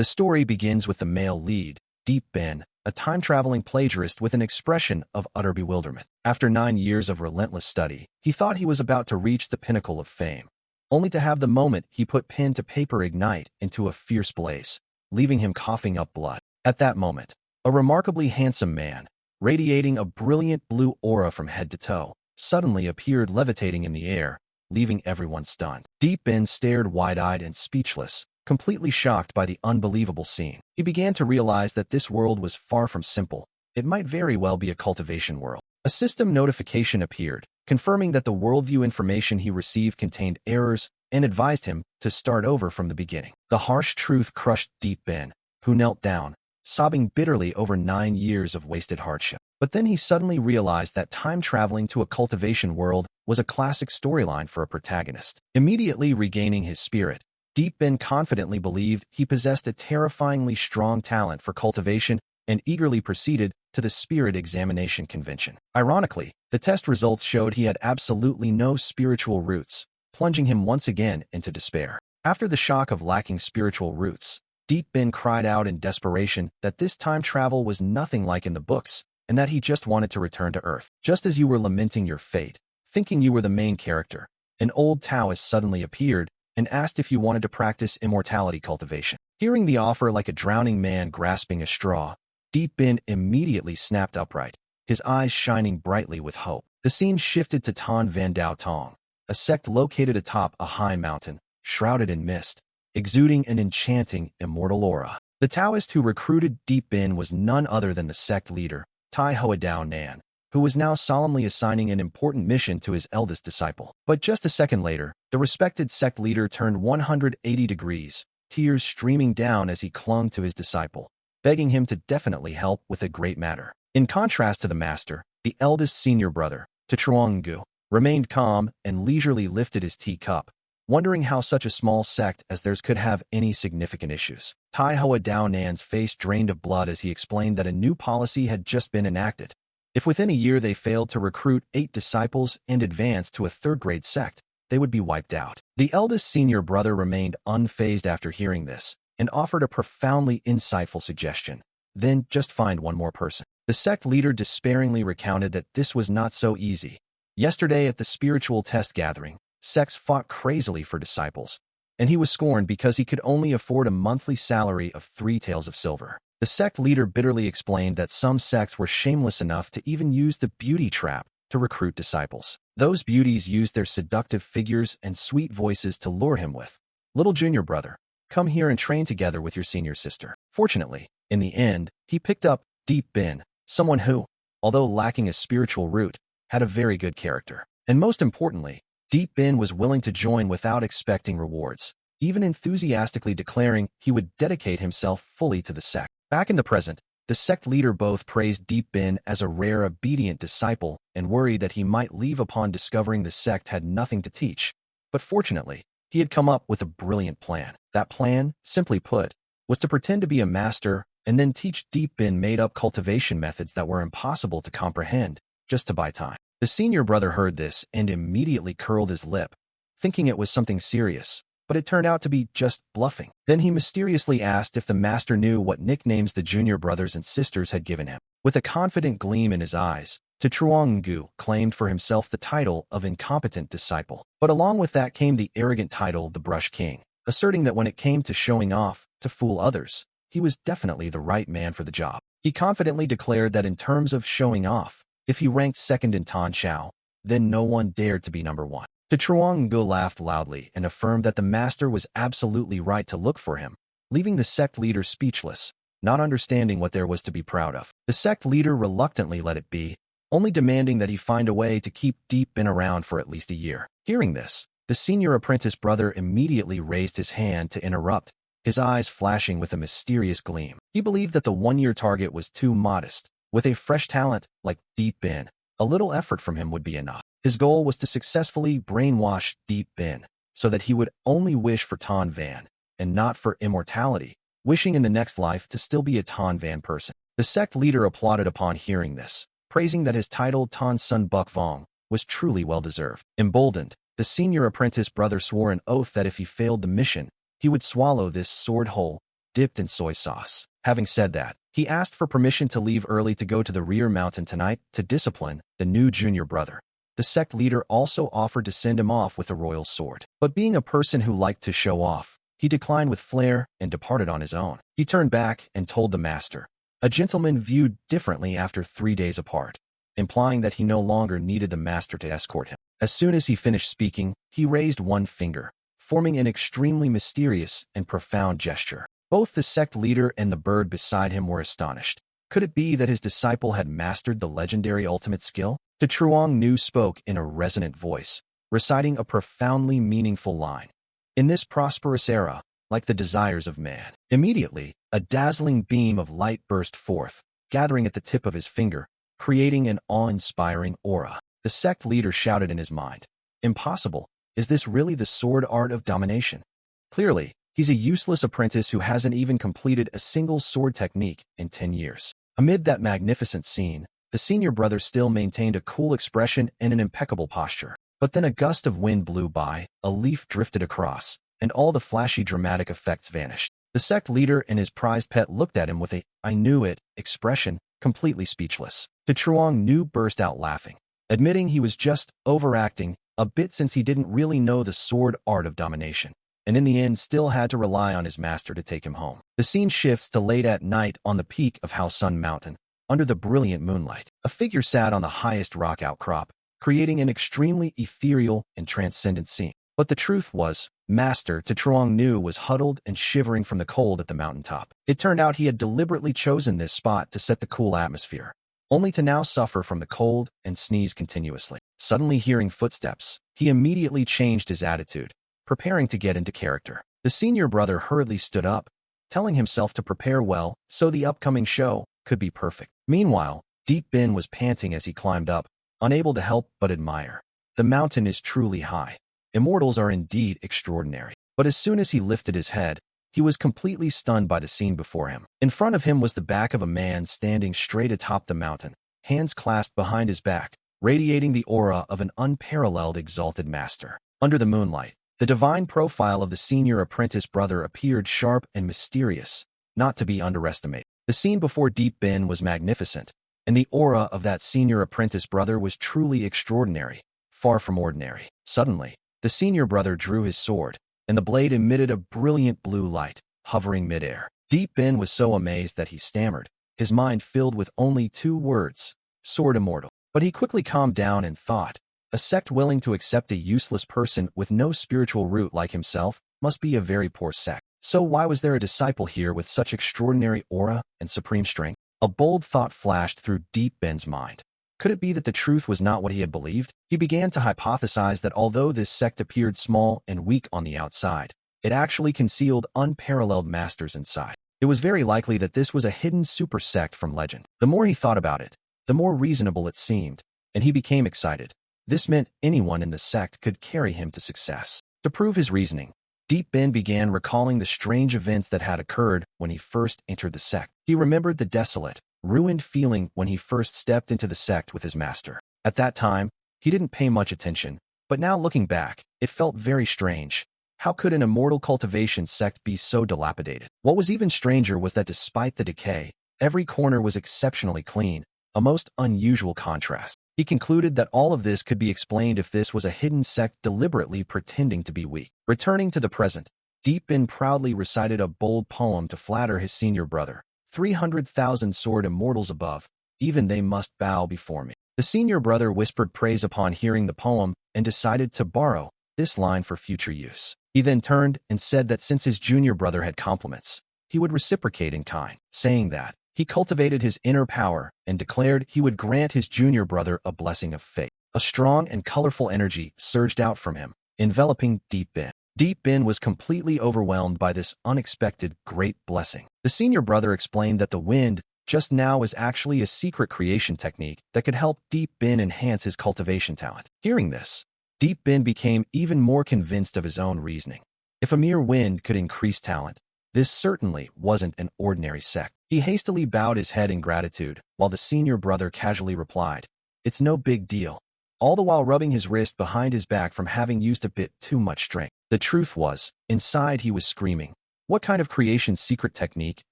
The story begins with the male lead, Deep Ben, a time-traveling plagiarist with an expression of utter bewilderment. After 9 years of relentless study, he thought he was about to reach the pinnacle of fame, only to have the moment he put pen to paper ignite into a fierce blaze, leaving him coughing up blood. At that moment, a remarkably handsome man, radiating a brilliant blue aura from head to toe, suddenly appeared levitating in the air, leaving everyone stunned. Deep Ben stared wide-eyed and speechless, completely shocked by the unbelievable scene. He began to realize that this world was far from simple. It might very well be a cultivation world. A system notification appeared, confirming that the worldview information he received contained errors and advised him to start over from the beginning. The harsh truth crushed Deep Ben, who knelt down, sobbing bitterly over 9 years of wasted hardship. But then he suddenly realized that time traveling to a cultivation world was a classic storyline for a protagonist. Immediately regaining his spirit, Deep Ben confidently believed he possessed a terrifyingly strong talent for cultivation and eagerly proceeded to the spirit examination convention. Ironically, the test results showed he had absolutely no spiritual roots, plunging him once again into despair. After the shock of lacking spiritual roots, Deep Ben cried out in desperation that this time travel was nothing like in the books, and that he just wanted to return to Earth. Just as you were lamenting your fate, thinking you were the main character, an old Taoist suddenly appeared and asked if you wanted to practice immortality cultivation. Hearing the offer like a drowning man grasping a straw, Deep Ben immediately snapped upright, his eyes shining brightly with hope. The scene shifted to Tan Van Dao Tong, a sect located atop a high mountain, shrouded in mist, exuding an enchanting, immortal aura. The Taoist who recruited Deep Ben was none other than the sect leader, Tai Hoa Dao Nan, who was now solemnly assigning an important mission to his eldest disciple. But just a second later, the respected sect leader turned 180 degrees, tears streaming down as he clung to his disciple, begging him to definitely help with a great matter. In contrast to the master, the eldest senior brother, SaitamaQhh, remained calm and leisurely lifted his teacup, wondering how such a small sect as theirs could have any significant issues. Tai Hoa Dao Nan's face drained of blood as he explained that a new policy had just been enacted. If within a year they failed to recruit 8 disciples and advance to a third-grade sect, they would be wiped out. The eldest senior brother remained unfazed after hearing this, and offered a profoundly insightful suggestion. Then just find one more person. The sect leader despairingly recounted that this was not so easy. Yesterday at the spiritual test gathering, sects fought crazily for disciples, and he was scorned because he could only afford a monthly salary of 3 taels of silver. The sect leader bitterly explained that some sects were shameless enough to even use the beauty trap to recruit disciples. Those beauties used their seductive figures and sweet voices to lure him with, "Little junior brother, come here and train together with your senior sister." Fortunately, in the end, he picked up Deep Ben, someone who, although lacking a spiritual root, had a very good character. And most importantly, Deep Ben was willing to join without expecting rewards, even enthusiastically declaring he would dedicate himself fully to the sect. Back in the present, the sect leader both praised Deep Ben as a rare obedient disciple and worried that he might leave upon discovering the sect had nothing to teach. But fortunately, he had come up with a brilliant plan. That plan, simply put, was to pretend to be a master and then teach Deep Ben made-up cultivation methods that were impossible to comprehend, just to buy time. The senior brother heard this and immediately curled his lip, thinking it was something serious, but it turned out to be just bluffing. Then he mysteriously asked if the master knew what nicknames the junior brothers and sisters had given him. With a confident gleam in his eyes, SaitamaQhh claimed for himself the title of incompetent disciple. But along with that came the arrogant title the Brush King, asserting that when it came to showing off, to fool others, he was definitely the right man for the job. He confidently declared that in terms of showing off, if he ranked second in Tan Chao, then no one dared to be number 1. SaitamaQhh laughed loudly and affirmed that the master was absolutely right to look for him, leaving the sect leader speechless, not understanding what there was to be proud of. The sect leader reluctantly let it be, only demanding that he find a way to keep Deep Ben around for at least a year. Hearing this, the senior apprentice brother immediately raised his hand to interrupt, his eyes flashing with a mysterious gleam. He believed that the 1-year target was too modest. With a fresh talent like Deep Ben, a little effort from him would be enough. His goal was to successfully brainwash Deep Ben so that he would only wish for Tan Van and not for immortality, wishing in the next life to still be a Tan Van person. The sect leader applauded upon hearing this, praising that his title Tan Sun Buk Vong was truly well-deserved. Emboldened, the senior apprentice brother swore an oath that if he failed the mission, he would swallow this sword whole, dipped in soy sauce. Having said that, he asked for permission to leave early to go to the rear mountain tonight to discipline the new junior brother. The sect leader also offered to send him off with a royal sword. But being a person who liked to show off, he declined with flair and departed on his own. He turned back and told the master, a gentleman viewed differently after 3 days apart, implying that he no longer needed the master to escort him. As soon as he finished speaking, he raised one finger, forming an extremely mysterious and profound gesture. Both the sect leader and the bird beside him were astonished. Could it be that his disciple had mastered the legendary ultimate skill? The Truong Nu spoke in a resonant voice, reciting a profoundly meaningful line. In this prosperous era, like the desires of man. Immediately, a dazzling beam of light burst forth, gathering at the tip of his finger, creating an awe-inspiring aura. The sect leader shouted in his mind, "Impossible! Is this really the sword art of domination?" Clearly, he's a useless apprentice who hasn't even completed a single sword technique in 10 years. Amid that magnificent scene, the senior brother still maintained a cool expression and an impeccable posture. But then a gust of wind blew by, a leaf drifted across, and all the flashy dramatic effects vanished. The sect leader and his prized pet looked at him with a "I knew it" expression, completely speechless. The Truong Nu burst out laughing, admitting he was just overacting a bit since he didn't really know the sword art of domination, and in the end still had to rely on his master to take him home. The scene shifts to late at night on the peak of Hao Sun Mountain. Under the brilliant moonlight, a figure sat on the highest rock outcrop, creating an extremely ethereal and transcendent scene. But the truth was, Master Truong Nu was huddled and shivering from the cold at the mountaintop. It turned out he had deliberately chosen this spot to set the cool atmosphere, only to now suffer from the cold and sneeze continuously. Suddenly hearing footsteps, he immediately changed his attitude, preparing to get into character. The senior brother hurriedly stood up, telling himself to prepare well so the upcoming show could be perfect. Meanwhile, Deep Bin was panting as he climbed up, unable to help but admire. The mountain is truly high. Immortals are indeed extraordinary. But as soon as he lifted his head, he was completely stunned by the scene before him. In front of him was the back of a man standing straight atop the mountain, hands clasped behind his back, radiating the aura of an unparalleled exalted master. Under the moonlight, the divine profile of the senior apprentice brother appeared sharp and mysterious, not to be underestimated. The scene before Deep Bin was magnificent, and the aura of that senior apprentice brother was truly extraordinary, far from ordinary. Suddenly, the senior brother drew his sword, and the blade emitted a brilliant blue light, hovering midair. Deep Bin was so amazed that he stammered, his mind filled with only 2 words, "Sword immortal." But he quickly calmed down and thought, a sect willing to accept a useless person with no spiritual root like himself must be a very poor sect. So why was there a disciple here with such extraordinary aura and supreme strength? A bold thought flashed through Deep Bin's mind. Could it be that the truth was not what he had believed? He began to hypothesize that although this sect appeared small and weak on the outside, it actually concealed unparalleled masters inside. It was very likely that this was a hidden super sect from legend. The more he thought about it, the more reasonable it seemed, and he became excited. This meant anyone in the sect could carry him to success. To prove his reasoning, Deep Bin began recalling the strange events that had occurred when he first entered the sect. He remembered the desolate, ruined feeling when he first stepped into the sect with his master. At that time, he didn't pay much attention, but now looking back, it felt very strange. How could an immortal cultivation sect be so dilapidated? What was even stranger was that despite the decay, every corner was exceptionally clean, a most unusual contrast. He concluded that all of this could be explained if this was a hidden sect deliberately pretending to be weak. Returning to the present, Deep Bin proudly recited a bold poem to flatter his senior brother. 300,000 sword immortals above, even they must bow before me. The senior brother whispered praise upon hearing the poem and decided to borrow this line for future use. He then turned and said that since his junior brother had compliments, he would reciprocate in kind. Saying that, he cultivated his inner power and declared he would grant his junior brother a blessing of fate. A strong and colorful energy surged out from him, enveloping Deep Bin. Deep Bin was completely overwhelmed by this unexpected great blessing. The senior brother explained that the wind just now was actually a secret creation technique that could help Deep Bin enhance his cultivation talent. Hearing this, Deep Bin became even more convinced of his own reasoning. If a mere wind could increase talent, this certainly wasn't an ordinary sect. He hastily bowed his head in gratitude, while the senior brother casually replied, "It's no big deal," all the while rubbing his wrist behind his back from having used a bit too much strength. The truth was, inside he was screaming, What kind of creation secret technique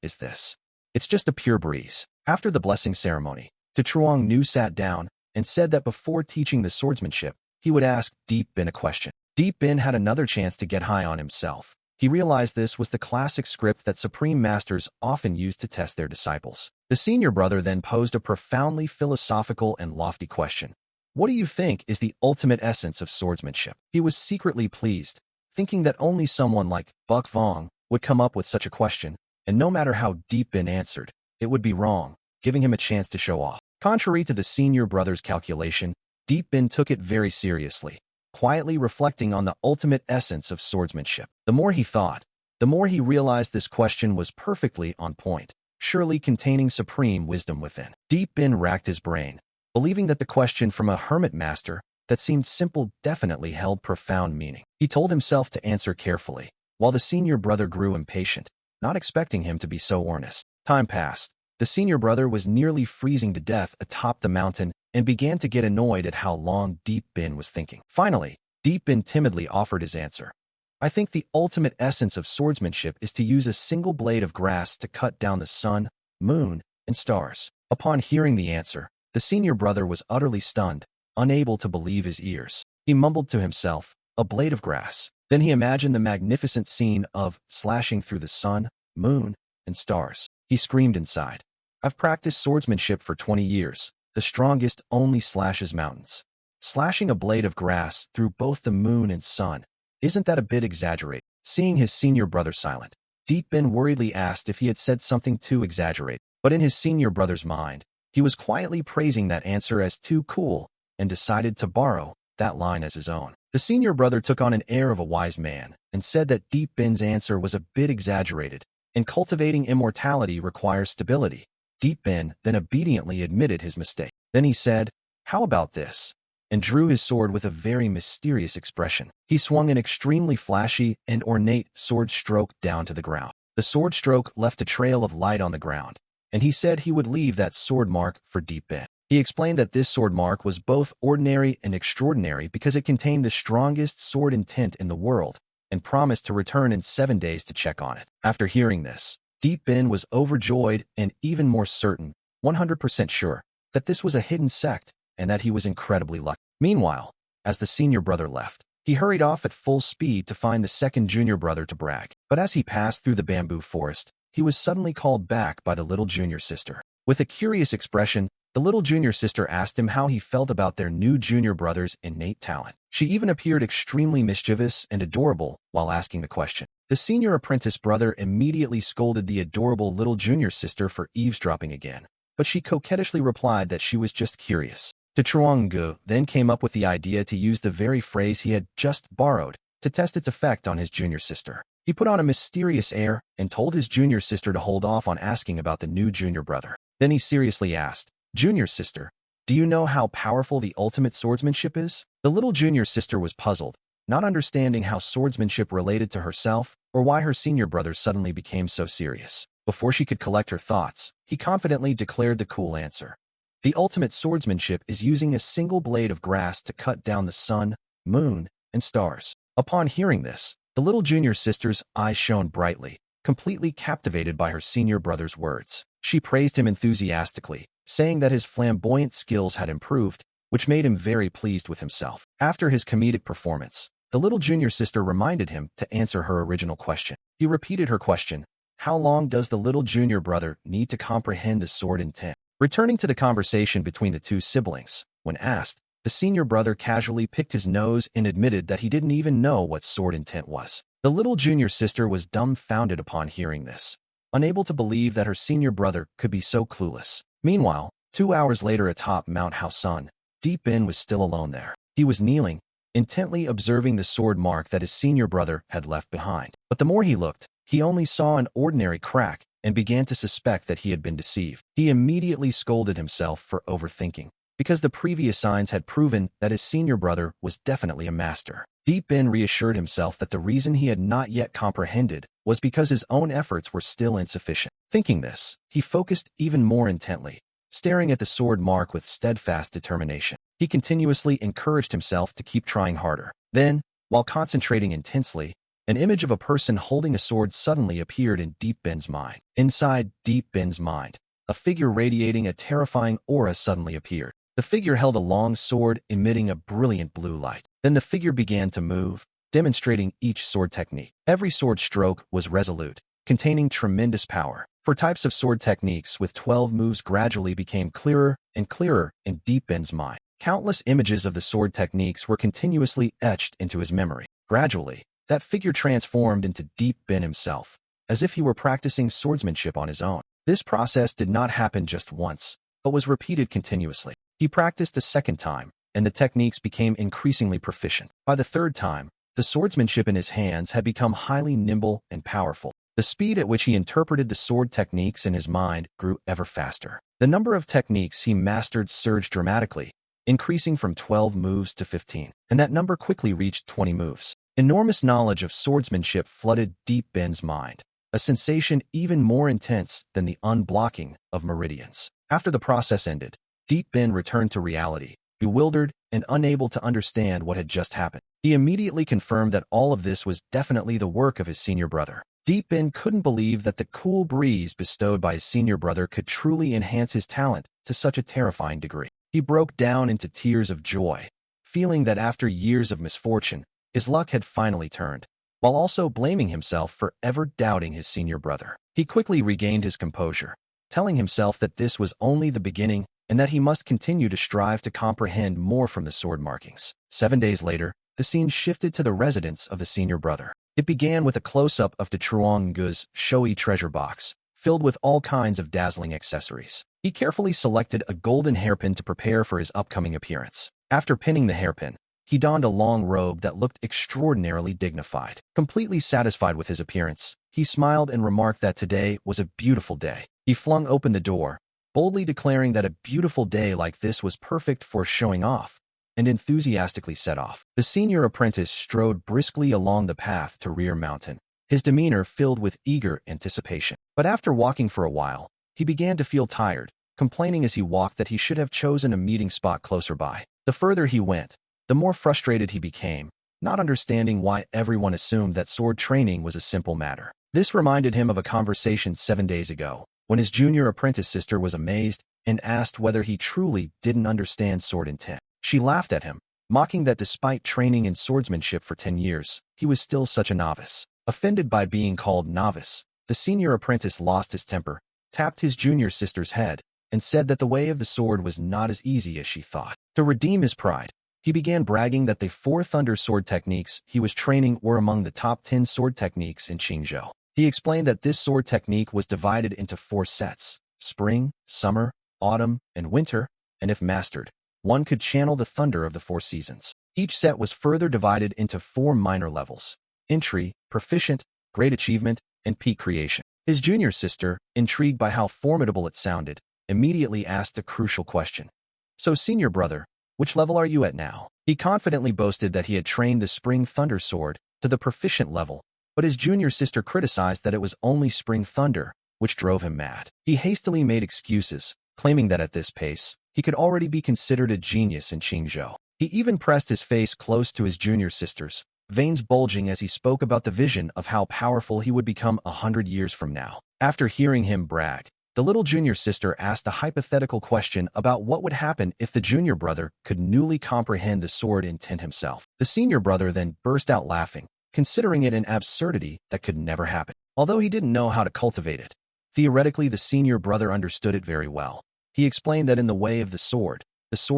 is this? It's just a pure breeze. After the blessing ceremony, Chuang sat down and said that before teaching the swordsmanship, he would ask Deep Bin a question. Deep Bin had another chance to get high on himself. He realized this was the classic script that supreme masters often use to test their disciples. The senior brother then posed a profoundly philosophical and lofty question. What do you think is the ultimate essence of swordsmanship? He was secretly pleased, thinking that only someone like Buck Vong would come up with such a question, and no matter how Deep Bin answered, it would be wrong, giving him a chance to show off. Contrary to the senior brother's calculation, Deep Bin took it very seriously, quietly reflecting on the ultimate essence of swordsmanship. The more he thought, the more he realized this question was perfectly on point, surely containing supreme wisdom within. Deep Bin racked his brain, believing that the question from a hermit master that seemed simple definitely held profound meaning. He told himself to answer carefully, while the senior brother grew impatient, not expecting him to be so earnest. Time passed. The senior brother was nearly freezing to death atop the mountain and began to get annoyed at how long Deep Bin was thinking. Finally, Deep Bin timidly offered his answer. I think the ultimate essence of swordsmanship is to use a single blade of grass to cut down the sun, moon, and stars. Upon hearing the answer, the senior brother was utterly stunned, unable to believe his ears. He mumbled to himself, a blade of grass. Then he imagined the magnificent scene of slashing through the sun, moon, and stars. He screamed inside. I've practiced swordsmanship for 20 years. The strongest only slashes mountains. Slashing a blade of grass through both the moon and sun. Isn't that a bit exaggerated? Seeing his senior brother silent, Deep Bin worriedly asked if he had said something too exaggerated. But in his senior brother's mind, he was quietly praising that answer as too cool and decided to borrow that line as his own. The senior brother took on an air of a wise man and said that Deep Bin's answer was a bit exaggerated, and cultivating immortality requires stability. Deep Bin then obediently admitted his mistake. Then he said, how about this? And drew his sword with a very mysterious expression. He swung an extremely flashy and ornate sword stroke down to the ground. The sword stroke left a trail of light on the ground, and he said he would leave that sword mark for Deep Bin. He explained that this sword mark was both ordinary and extraordinary because it contained the strongest sword intent in the world, and promised to return in 7 days to check on it. After hearing this, Deep Bin was overjoyed and even more certain, 100% sure, that this was a hidden sect and that he was incredibly lucky. Meanwhile, as the senior brother left, he hurried off at full speed to find the second junior brother to brag. But as he passed through the bamboo forest, he was suddenly called back by the little junior sister. With a curious expression, the little junior sister asked him how he felt about their new junior brother's innate talent. She even appeared extremely mischievous and adorable while asking the question. The senior apprentice brother immediately scolded the adorable little junior sister for eavesdropping again, but she coquettishly replied that she was just curious. Chuang then came up with the idea to use the very phrase he had just borrowed to test its effect on his junior sister. He put on a mysterious air and told his junior sister to hold off on asking about the new junior brother. Then he seriously asked, Junior sister, do you know how powerful the ultimate swordsmanship is? The little junior sister was puzzled, not understanding how swordsmanship related to herself or why her senior brother suddenly became so serious. Before she could collect her thoughts, he confidently declared the cool answer. The ultimate swordsmanship is using a single blade of grass to cut down the sun, moon, and stars. Upon hearing this, the little junior sister's eyes shone brightly, completely captivated by her senior brother's words. She praised him enthusiastically, saying that his flamboyant skills had improved, which made him very pleased with himself. After his comedic performance, the little junior sister reminded him to answer her original question. He repeated her question, how long does the little junior brother need to comprehend the sword intent? Returning to the conversation between the two siblings, when asked, the senior brother casually picked his nose and admitted that he didn't even know what sword intent was. The little junior sister was dumbfounded upon hearing this, unable to believe that her senior brother could be so clueless. Meanwhile, 2 hours later atop Mount Haosun, Deep Bin was still alone there. He was kneeling, intently observing the sword mark that his senior brother had left behind. But the more he looked, he only saw an ordinary crack and began to suspect that he had been deceived. He immediately scolded himself for overthinking, because the previous signs had proven that his senior brother was definitely a master. Deep Bin reassured himself that the reason he had not yet comprehended was because his own efforts were still insufficient. Thinking this, he focused even more intently, staring at the sword mark with steadfast determination. He continuously encouraged himself to keep trying harder. Then, while concentrating intensely, An image of a person holding a sword suddenly appeared in Deep Bin's mind. Inside Deep Bin's mind, a figure radiating a terrifying aura suddenly appeared. The figure held a long sword emitting a brilliant blue light. Then the figure began to move, demonstrating each sword technique. Every sword stroke was resolute, containing tremendous power. For types of sword techniques with 12 moves gradually became clearer and clearer in Deep Bin's mind. Countless images of the sword techniques were continuously etched into his memory. Gradually, that figure transformed into Deep Bin himself, as if he were practicing swordsmanship on his own. This process did not happen just once, but was repeated continuously. He practiced a second time, and the techniques became increasingly proficient. By the third time, the swordsmanship in his hands had become highly nimble and powerful. The speed at which he interpreted the sword techniques in his mind grew ever faster. The number of techniques he mastered surged dramatically, increasing from 12 moves to 15, and that number quickly reached 20 moves. Enormous knowledge of swordsmanship flooded Deep Bin's mind, a sensation even more intense than the unblocking of meridians. After the process ended, Deep Bin returned to reality, bewildered and unable to understand what had just happened. He immediately confirmed that all of this was definitely the work of his senior brother. Deep Bin couldn't believe that the cool breeze bestowed by his senior brother could truly enhance his talent to such a terrifying degree. He broke down into tears of joy, feeling that after years of misfortune, his luck had finally turned, while also blaming himself for ever doubting his senior brother. He quickly regained his composure, telling himself that this was only the beginning and that he must continue to strive to comprehend more from the sword markings. 7 days later, the scene shifted to the residence of the senior brother. It began with a close-up of SaitamaQh's showy treasure box, filled with all kinds of dazzling accessories. He carefully selected a golden hairpin to prepare for his upcoming appearance. After pinning the hairpin, he donned a long robe that looked extraordinarily dignified. Completely satisfied with his appearance, he smiled and remarked that today was a beautiful day. He flung open the door, boldly declaring that a beautiful day like this was perfect for showing off, and enthusiastically set off. The senior apprentice strode briskly along the path to Rear Mountain, his demeanor filled with eager anticipation. But after walking for a while, he began to feel tired, complaining as he walked that he should have chosen a meeting spot closer by. The further he went, the more frustrated he became, not understanding why everyone assumed that sword training was a simple matter. This reminded him of a conversation 7 days ago, when his junior apprentice sister was amazed and asked whether he truly didn't understand sword intent. She laughed at him, mocking that despite training in swordsmanship for 10 years, he was still such a novice. Offended by being called novice, the senior apprentice lost his temper, tapped his junior sister's head, and said that the way of the sword was not as easy as she thought. To redeem his pride, he began bragging that the 4 thunder sword techniques he was training were among the top 10 sword techniques in Qingzhou. He explained that this sword technique was divided into 4 sets: spring, summer, autumn, and winter, and if mastered, one could channel the thunder of the 4 seasons. Each set was further divided into 4 minor levels: entry, proficient, great achievement, and peak creation. His junior sister, intrigued by how formidable it sounded, immediately asked a crucial question. "So, senior brother, which level are you at now?" He confidently boasted that he had trained the Spring Thunder Sword to the proficient level, but his junior sister criticized that it was only Spring Thunder, which drove him mad. He hastily made excuses, claiming that at this pace, he could already be considered a genius in Qingzhou. He even pressed his face close to his junior sister's, veins bulging as he spoke about the vision of how powerful he would become 100 years from now. After hearing him brag, the little junior sister asked a hypothetical question about what would happen if the junior brother could newly comprehend the sword intent himself. The senior brother then burst out laughing, considering it an absurdity that could never happen. Although he didn't know how to cultivate it, theoretically the senior brother understood it very well. He explained that in the way of the sword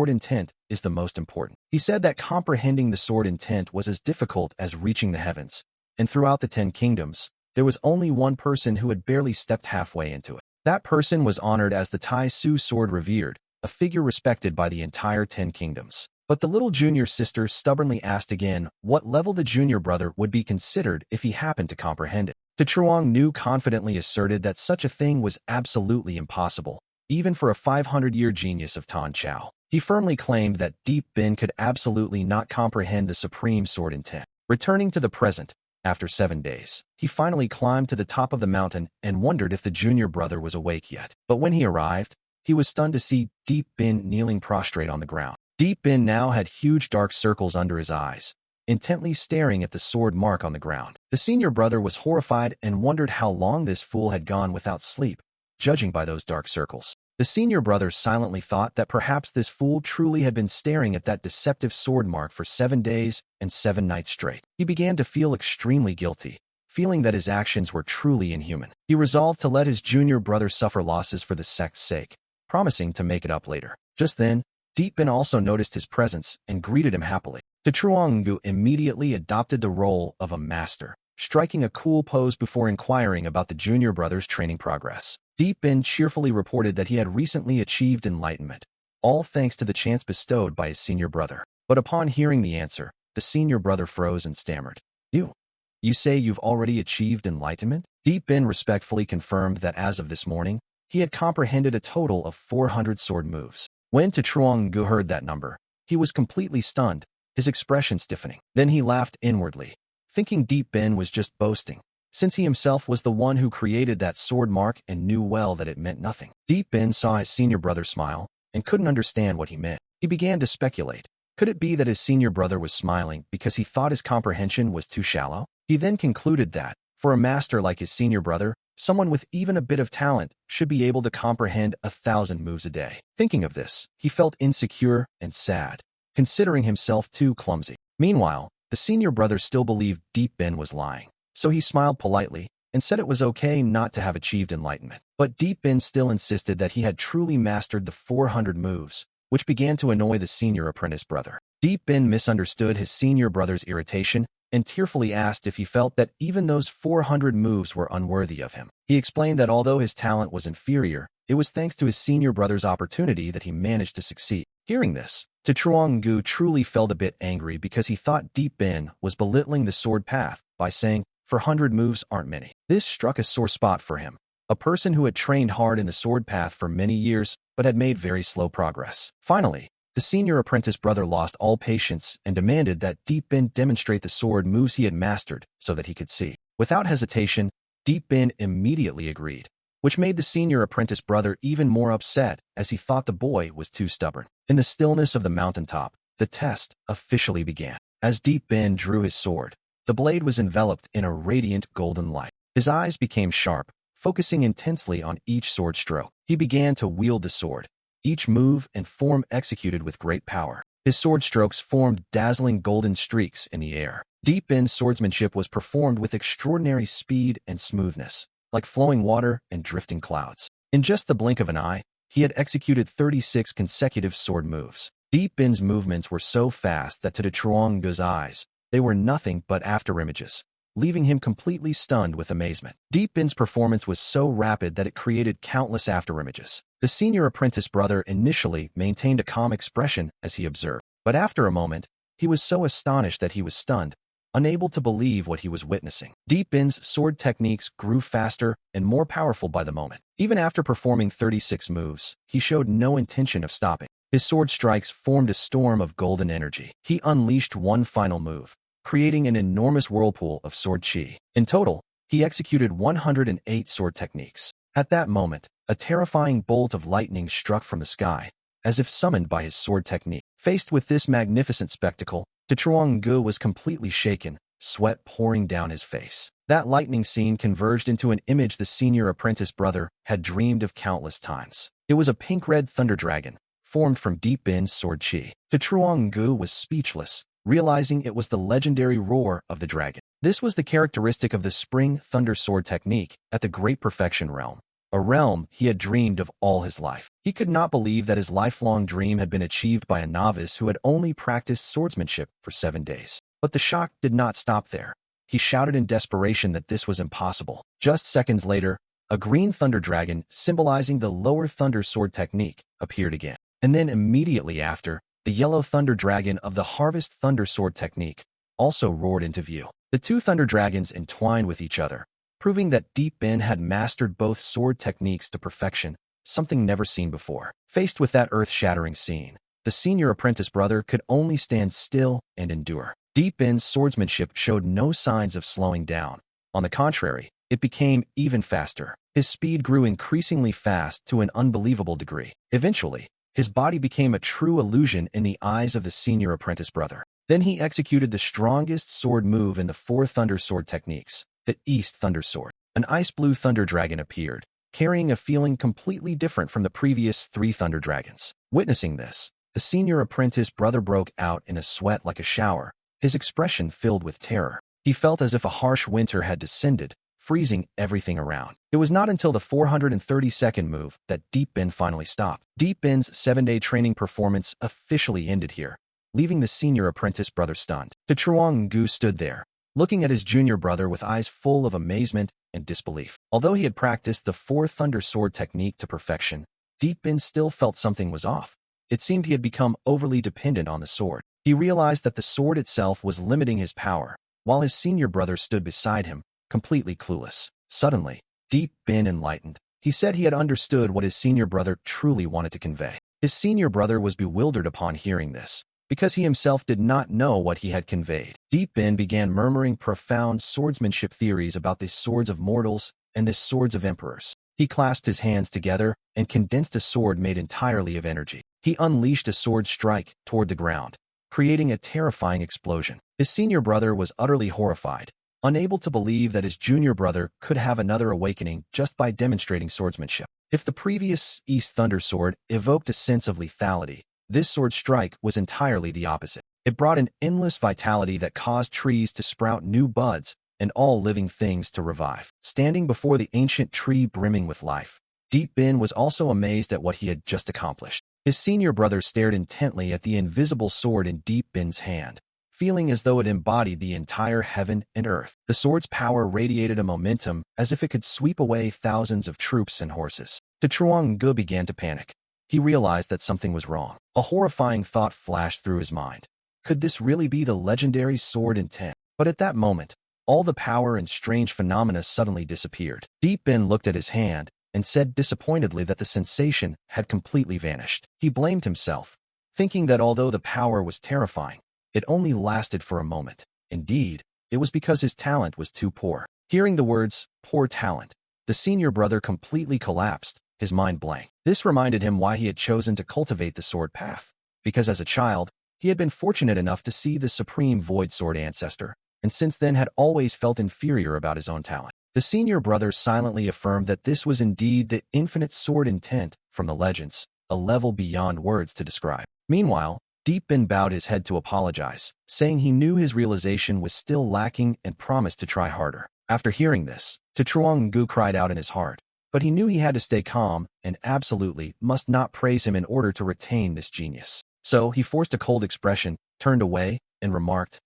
intent is the most important. He said that comprehending the sword intent was as difficult as reaching the heavens, and throughout the 10 kingdoms, there was only one person who had barely stepped halfway into it. That person was honored as the Tai Su sword revered, a figure respected by the entire 10 kingdoms. But the little junior sister stubbornly asked again what level the junior brother would be considered if he happened to comprehend it. Chuang confidently asserted that such a thing was absolutely impossible, even for a 500-year genius of Tan Chao. He firmly claimed that Deep Bin could absolutely not comprehend the supreme sword intent. Returning to the present, after 7 days, he finally climbed to the top of the mountain and wondered if the junior brother was awake yet. But when he arrived, he was stunned to see Deep Bin kneeling prostrate on the ground. Deep Bin now had huge dark circles under his eyes, intently staring at the sword mark on the ground. The senior brother was horrified and wondered how long this fool had gone without sleep, judging by those dark circles. The senior brother silently thought that perhaps this fool truly had been staring at that deceptive sword mark for 7 days and 7 nights straight. He began to feel extremely guilty, feeling that his actions were truly inhuman. He resolved to let his junior brother suffer losses for the sect's sake, promising to make it up later. Just then, Deep Bin also noticed his presence and greeted him happily. Chuang-gu immediately adopted the role of a master, striking a cool pose before inquiring about the junior brother's training progress. Deep Bin cheerfully reported that he had recently achieved enlightenment, all thanks to the chance bestowed by his senior brother. But upon hearing the answer, the senior brother froze and stammered. You say you've already achieved enlightenment? Deep Bin respectfully confirmed that as of this morning, he had comprehended a total of 400 sword moves. When Chuang-gu heard that number, he was completely stunned, his expression stiffening. Then he laughed inwardly, thinking Deep Bin was just boasting, since he himself was the one who created that sword mark and knew well that it meant nothing. Deep Bin saw his senior brother smile and couldn't understand what he meant. He began to speculate. Could it be that his senior brother was smiling because he thought his comprehension was too shallow? He then concluded that, for a master like his senior brother, someone with even a bit of talent should be able to comprehend 1,000 moves a day. Thinking of this, he felt insecure and sad, considering himself too clumsy. Meanwhile, the senior brother still believed Deep Bin was lying, so he smiled politely and said it was okay not to have achieved enlightenment. But Deep Bin still insisted that he had truly mastered the 400 moves, which began to annoy the senior apprentice brother. Deep Bin misunderstood his senior brother's irritation and tearfully asked if he felt that even those 400 moves were unworthy of him. He explained that although his talent was inferior, it was thanks to his senior brother's opportunity that he managed to succeed. Hearing this, Chuang-gu truly felt a bit angry because he thought Deep Bin was belittling the sword path by saying, 400 moves aren't many. This struck a sore spot for him, a person who had trained hard in the sword path for many years but had made very slow progress. Finally, the senior apprentice brother lost all patience and demanded that Deep Bin demonstrate the sword moves he had mastered so that he could see. Without hesitation, Deep Bin immediately agreed, which made the senior apprentice brother even more upset as he thought the boy was too stubborn. In the stillness of the mountaintop, the test officially began. As Deep Bin drew his sword, the blade was enveloped in a radiant golden light. His eyes became sharp, focusing intensely on each sword stroke. He began to wield the sword, each move and form executed with great power. His sword strokes formed dazzling golden streaks in the air. Deep Bin's swordsmanship was performed with extraordinary speed and smoothness, like flowing water and drifting clouds. In just the blink of an eye, he had executed 36 consecutive sword moves. Deep Bin's movements were so fast that to the Chuang-gu's eyes, they were nothing but afterimages, leaving him completely stunned with amazement. Deep Bin's performance was so rapid that it created countless afterimages. The senior apprentice brother initially maintained a calm expression as he observed, but after a moment, he was so astonished that he was stunned, unable to believe what he was witnessing. Deep Bin's sword techniques grew faster and more powerful by the moment. Even after performing 36 moves, he showed no intention of stopping. His sword strikes formed a storm of golden energy. He unleashed one final move, creating an enormous whirlpool of sword chi. In total, he executed 108 sword techniques. At that moment, a terrifying bolt of lightning struck from the sky, as if summoned by his sword technique. Faced with this magnificent spectacle, Chuang-gu was completely shaken, sweat pouring down his face. That lightning scene converged into an image the senior apprentice brother had dreamed of countless times. It was a pink-red thunder dragon, formed from Deep Bin's sword chi. Chuang-gu was speechless, realizing it was the legendary roar of the dragon. This was the characteristic of the spring thunder sword technique at the Great Perfection realm, a realm he had dreamed of all his life. He could not believe that his lifelong dream had been achieved by a novice who had only practiced swordsmanship for 7 days. But the shock did not stop there. He shouted in desperation that this was impossible. Just seconds later, a green thunder dragon, symbolizing the lower thunder sword technique, appeared again. And then immediately after, the yellow thunder dragon of the harvest thunder sword technique also roared into view. The two thunder dragons entwined with each other, proving that Deep Bin had mastered both sword techniques to perfection, something never seen before. Faced with that earth-shattering scene, the senior apprentice brother could only stand still and endure. Deep Bin's swordsmanship showed no signs of slowing down. On the contrary, it became even faster. His speed grew increasingly fast to an unbelievable degree. Eventually, his body became a true illusion in the eyes of the senior apprentice brother. Then he executed the strongest sword move in the 4 Thunder Sword techniques, the East Thunder Sword. An ice-blue thunder dragon appeared, carrying a feeling completely different from the previous 3 Thunder Dragons. Witnessing this, the senior apprentice brother broke out in a sweat like a shower, his expression filled with terror. He felt as if a harsh winter had descended, freezing everything around. It was not until the 432nd move that Deep Bin finally stopped. Deep Bin's 7-day training performance officially ended here, leaving the senior apprentice brother stunned. Chuang-gu stood there, looking at his junior brother with eyes full of amazement and disbelief. Although he had practiced the 4 Thunder Sword technique to perfection, Deep Bin still felt something was off. It seemed he had become overly dependent on the sword. He realized that the sword itself was limiting his power, while his senior brother stood beside him, completely clueless. Suddenly, Deep Bin enlightened. He said he had understood what his senior brother truly wanted to convey. His senior brother was bewildered upon hearing this, because he himself did not know what he had conveyed. Deep Bin began murmuring profound swordsmanship theories about the swords of mortals and the swords of emperors. He clasped his hands together and condensed a sword made entirely of energy. He unleashed a sword strike toward the ground, creating a terrifying explosion. His senior brother was utterly horrified, unable to believe that his junior brother could have another awakening just by demonstrating swordsmanship. If the previous East Thunder Sword evoked a sense of lethality, this sword strike was entirely the opposite. It brought an endless vitality that caused trees to sprout new buds and all living things to revive. Standing before the ancient tree brimming with life, Deep Bin was also amazed at what he had just accomplished. His senior brother stared intently at the invisible sword in Deep Bin's hand, feeling as though it embodied the entire heaven and earth. The sword's power radiated a momentum as if it could sweep away thousands of troops and horses. Chuang-gu began to panic. He realized that something was wrong. A horrifying thought flashed through his mind. Could this really be the legendary sword intent? But at that moment, all the power and strange phenomena suddenly disappeared. Deep Bin looked at his hand and said disappointedly that the sensation had completely vanished. He blamed himself, thinking that although the power was terrifying, it only lasted for a moment. Indeed, it was because his talent was too poor. Hearing the words, poor talent, the senior brother completely collapsed, his mind blank. This reminded him why he had chosen to cultivate the sword path, because as a child, he had been fortunate enough to see the supreme void sword ancestor, and since then had always felt inferior about his own talent. The senior brother silently affirmed that this was indeed the infinite sword intent from the legends, a level beyond words to describe. Meanwhile, Deep Bin bowed his head to apologize, saying he knew his realization was still lacking and promised to try harder. After hearing this, Chuang-gu cried out in his heart, but he knew he had to stay calm and absolutely must not praise him in order to retain this genius. So he forced a cold expression, turned away, and remarked,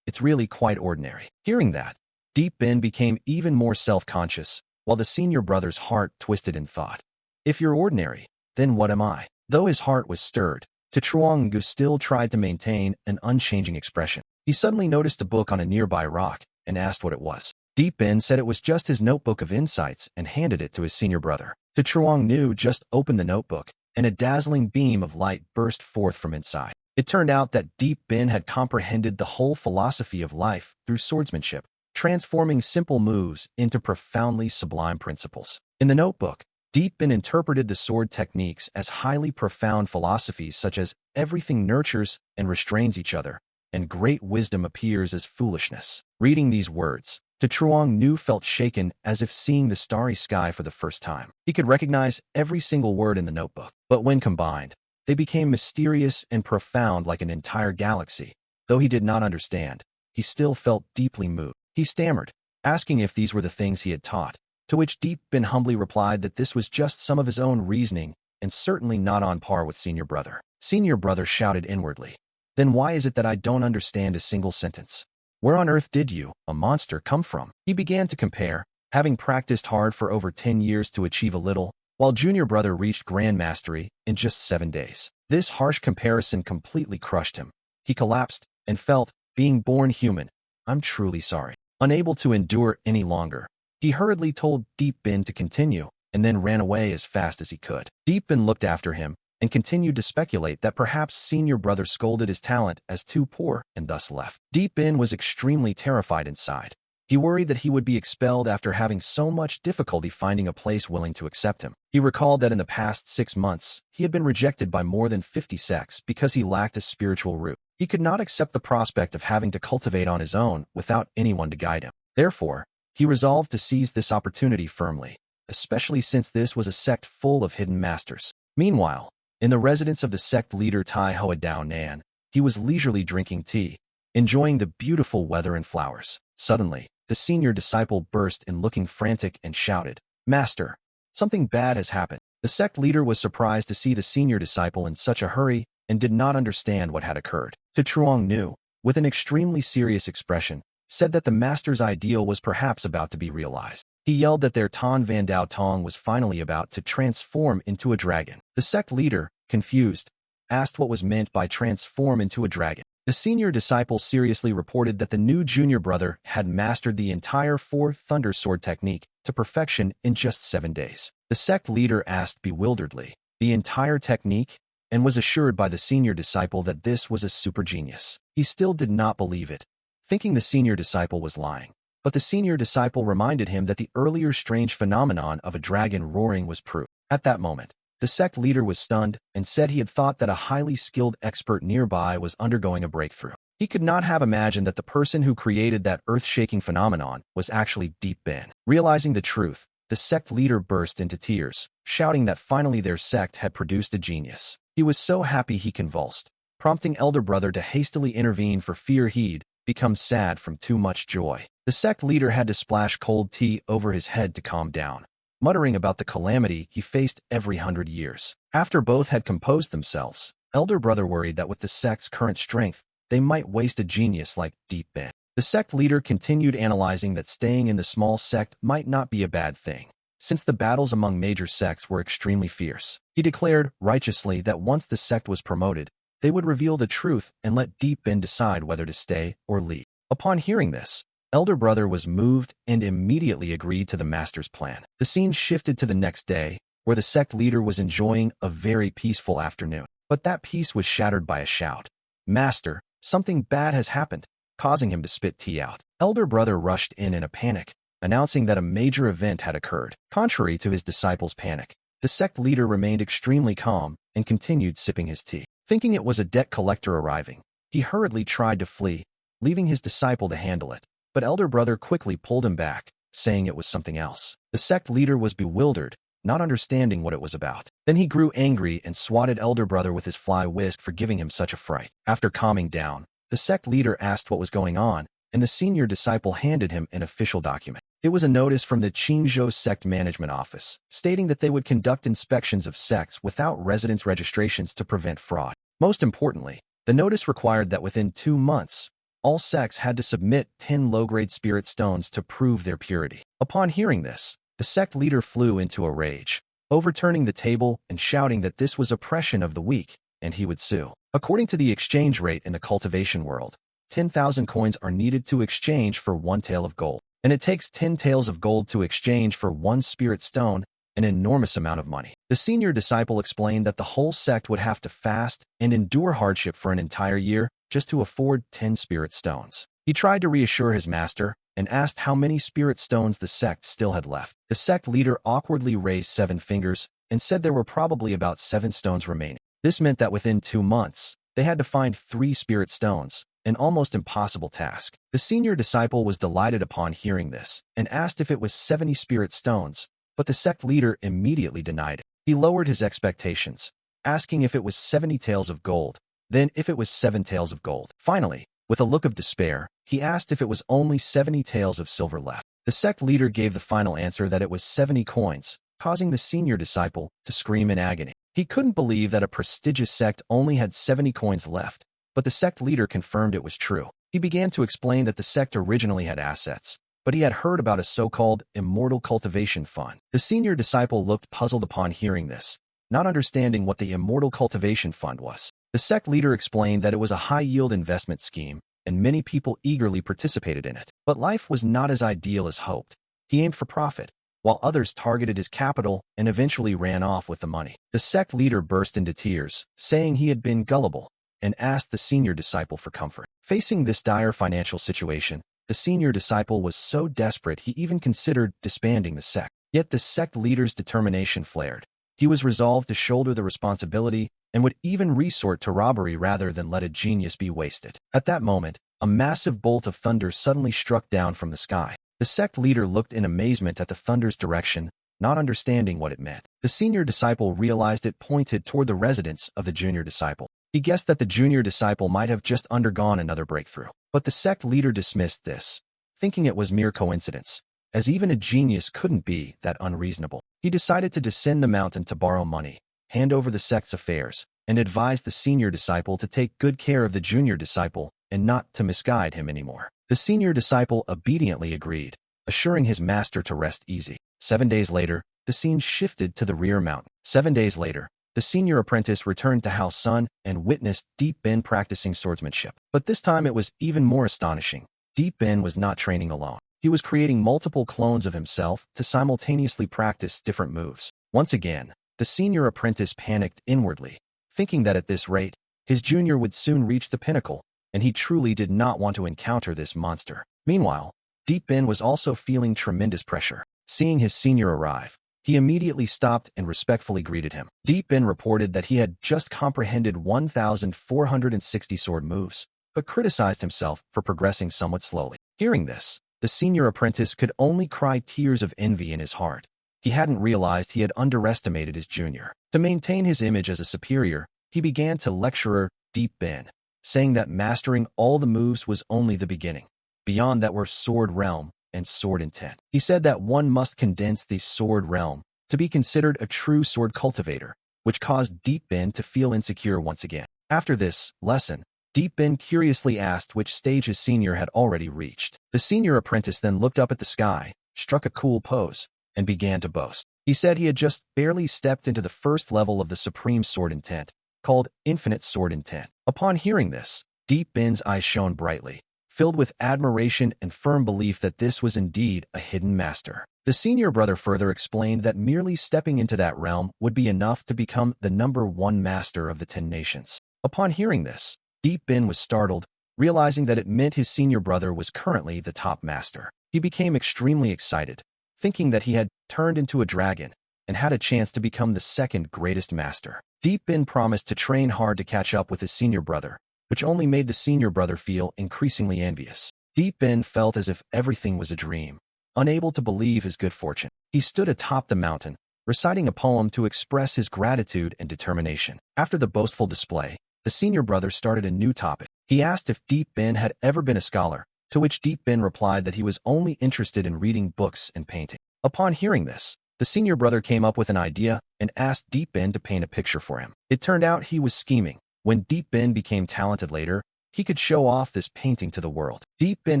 it's really quite ordinary. Hearing that, Deep Bin became even more self-conscious, while the senior brother's heart twisted in thought. If you're ordinary, then what am I? Though his heart was stirred, Chuang-gu still tried to maintain an unchanging expression. He suddenly noticed a book on a nearby rock and asked what it was. Deep Bin said it was just his notebook of insights and handed it to his senior brother. Chuang-gu just opened the notebook, and a dazzling beam of light burst forth from inside. It turned out that Deep Bin had comprehended the whole philosophy of life through swordsmanship, transforming simple moves into profoundly sublime principles. In the notebook, Deep Bin interpreted the sword techniques as highly profound philosophies such as everything nurtures and restrains each other, and great wisdom appears as foolishness. Reading these words, Chuang-gu felt shaken as if seeing the starry sky for the first time. He could recognize every single word in the notebook, but when combined, they became mysterious and profound like an entire galaxy. Though he did not understand, he still felt deeply moved. He stammered, asking if these were the things he had taught, to which Deep Bin humbly replied that this was just some of his own reasoning and certainly not on par with senior brother. Senior brother shouted inwardly, "Then why is it that I don't understand a single sentence? Where on earth did you, a monster, come from?" He began to compare, having practiced hard for over 10 years to achieve a little, while junior brother reached grand mastery in just 7 days. This harsh comparison completely crushed him. He collapsed and felt, being born human, "I'm truly sorry." Unable to endure any longer, he hurriedly told Deep Bin to continue, and then ran away as fast as he could. Deep Bin looked after him, and continued to speculate that perhaps senior brother scolded his talent as too poor and thus left. Deep Bin was extremely terrified inside. He worried that he would be expelled after having so much difficulty finding a place willing to accept him. He recalled that in the past 6 months, he had been rejected by more than 50 sects because he lacked a spiritual root. He could not accept the prospect of having to cultivate on his own without anyone to guide him. Therefore, he resolved to seize this opportunity firmly, especially since this was a sect full of hidden masters. Meanwhile, in the residence of the sect leader Tai Hoa Dao Nan, he was leisurely drinking tea, enjoying the beautiful weather and flowers. Suddenly, the senior disciple burst in looking frantic and shouted, "Master, something bad has happened." The sect leader was surprised to see the senior disciple in such a hurry and did not understand what had occurred. Tu Truong knew, with an extremely serious expression, said that the master's ideal was perhaps about to be realized. He yelled that their Tan Van Dao Tong was finally about to transform into a dragon. The sect leader, confused, asked what was meant by transform into a dragon. The senior disciple seriously reported that the new junior brother had mastered the entire 4 Thunder Sword technique to perfection in just 7 days. The sect leader asked bewilderedly, "The entire technique?" and was assured by the senior disciple that this was a super genius. He still did not believe it, thinking the senior disciple was lying. But the senior disciple reminded him that the earlier strange phenomenon of a dragon roaring was proof. At that moment, the sect leader was stunned and said he had thought that a highly skilled expert nearby was undergoing a breakthrough. He could not have imagined that the person who created that earth-shaking phenomenon was actually Deep Ben. Realizing the truth, the sect leader burst into tears, shouting that finally their sect had produced a genius. He was so happy he convulsed, prompting elder brother to hastily intervene for fear he'd become sad from too much joy. The sect leader had to splash cold tea over his head to calm down, muttering about the calamity he faced every 100 years. After both had composed themselves, elder brother worried that with the sect's current strength, they might waste a genius like Deep Ben. The sect leader continued analyzing that staying in the small sect might not be a bad thing, since the battles among major sects were extremely fierce. He declared, righteously, that once the sect was promoted, they would reveal the truth and let Deep Ben decide whether to stay or leave. Upon hearing this, elder brother was moved and immediately agreed to the master's plan. The scene shifted to the next day, where the sect leader was enjoying a very peaceful afternoon. But that peace was shattered by a shout. "Master, something bad has happened," causing him to spit tea out. Elder brother rushed in a panic, announcing that a major event had occurred. Contrary to his disciples' panic, the sect leader remained extremely calm and continued sipping his tea. Thinking it was a debt collector arriving, he hurriedly tried to flee, leaving his disciple to handle it. But elder brother quickly pulled him back, saying it was something else. The sect leader was bewildered, not understanding what it was about. Then he grew angry and swatted elder brother with his fly whisk for giving him such a fright. After calming down, the sect leader asked what was going on, and the senior disciple handed him an official document. It was a notice from the Qingzhou Sect Management Office, stating that they would conduct inspections of sects without residence registrations to prevent fraud. Most importantly, the notice required that within 2 months, all sects had to submit 10 low-grade spirit stones to prove their purity. Upon hearing this, the sect leader flew into a rage, overturning the table and shouting that this was oppression of the weak, and he would sue. According to the exchange rate in the cultivation world, 10,000 coins are needed to exchange for 1 tael of gold, and it takes 10 taels of gold to exchange for 1 spirit stone, an enormous amount of money. The senior disciple explained that the whole sect would have to fast and endure hardship for an entire year just to afford 10 spirit stones. He tried to reassure his master and asked how many spirit stones the sect still had left. The sect leader awkwardly raised 7 fingers and said there were probably about 7 stones remaining. This meant that within 2 months, they had to find 3 spirit stones, an almost impossible task. The senior disciple was delighted upon hearing this and asked if it was 70 spirit stones, but the sect leader immediately denied it. He lowered his expectations, asking if it was 70 taels of gold, then if it was 7 taels of gold. Finally, with a look of despair, he asked if it was only 70 taels of silver left. The sect leader gave the final answer that it was 70 coins, causing the senior disciple to scream in agony. He couldn't believe that a prestigious sect only had 70 coins left, but the sect leader confirmed it was true. He began to explain that the sect originally had assets, but he had heard about a so-called immortal cultivation fund. The senior disciple looked puzzled upon hearing this, not understanding what the immortal cultivation fund was. The sect leader explained that it was a high-yield investment scheme, and many people eagerly participated in it. But life was not as ideal as hoped. He aimed for profit, while others targeted his capital and eventually ran off with the money. The sect leader burst into tears, saying he had been gullible, and asked the senior disciple for comfort. Facing this dire financial situation, the senior disciple was so desperate he even considered disbanding the sect. Yet the sect leader's determination flared. He was resolved to shoulder the responsibility and would even resort to robbery rather than let a genius be wasted. At that moment, a massive bolt of thunder suddenly struck down from the sky. The sect leader looked in amazement at the thunder's direction, not understanding what it meant. The senior disciple realized it pointed toward the residence of the junior disciple. He guessed that the junior disciple might have just undergone another breakthrough. But the sect leader dismissed this, thinking it was mere coincidence, as even a genius couldn't be that unreasonable. He decided to descend the mountain to borrow money, hand over the sect's affairs, and advise the senior disciple to take good care of the junior disciple and not to misguide him anymore. The senior disciple obediently agreed, assuring his master to rest easy. 7 days later, the scene shifted to the rear mountain. 7 days later, the senior apprentice returned to House Sun and witnessed Deep Ben practicing swordsmanship. But this time it was even more astonishing. Deep Ben was not training alone. He was creating multiple clones of himself to simultaneously practice different moves. Once again, the senior apprentice panicked inwardly, thinking that at this rate, his junior would soon reach the pinnacle, and he truly did not want to encounter this monster. Meanwhile, Deep Ben was also feeling tremendous pressure. Seeing his senior arrive, he immediately stopped and respectfully greeted him. Deep Ben reported that he had just comprehended 1,460 sword moves, but criticized himself for progressing somewhat slowly. Hearing this, the senior apprentice could only cry tears of envy in his heart. He hadn't realized he had underestimated his junior. To maintain his image as a superior, he began to lecture Deep Ben, saying that mastering all the moves was only the beginning. Beyond that were sword realm and sword intent. He said that one must condense the sword realm to be considered a true sword cultivator, which caused Deep Ben to feel insecure once again. After this lesson, Deep Ben curiously asked which stage his senior had already reached. The senior apprentice then looked up at the sky, struck a cool pose, and began to boast. He said he had just barely stepped into the first level of the supreme sword intent, called infinite sword intent. Upon hearing this, Deep Ben's eyes shone brightly, filled with admiration and firm belief that this was indeed a hidden master. The senior brother further explained that merely stepping into that realm would be enough to become the #1 master of the 10 nations. Upon hearing this, Deep Ben was startled, realizing that it meant his senior brother was currently the top master. He became extremely excited, thinking that he had turned into a dragon and had a chance to become the second greatest master. Deep Ben promised to train hard to catch up with his senior brother, which only made the senior brother feel increasingly envious. Deep Ben felt as if everything was a dream, unable to believe his good fortune. He stood atop the mountain, reciting a poem to express his gratitude and determination. After the boastful display, the senior brother started a new topic. He asked if Deep Ben had ever been a scholar, to which Deep Ben replied that he was only interested in reading books and painting. Upon hearing this, the senior brother came up with an idea and asked Deep Ben to paint a picture for him. It turned out he was scheming. When Deep Ben became talented later, he could show off this painting to the world. Deep Ben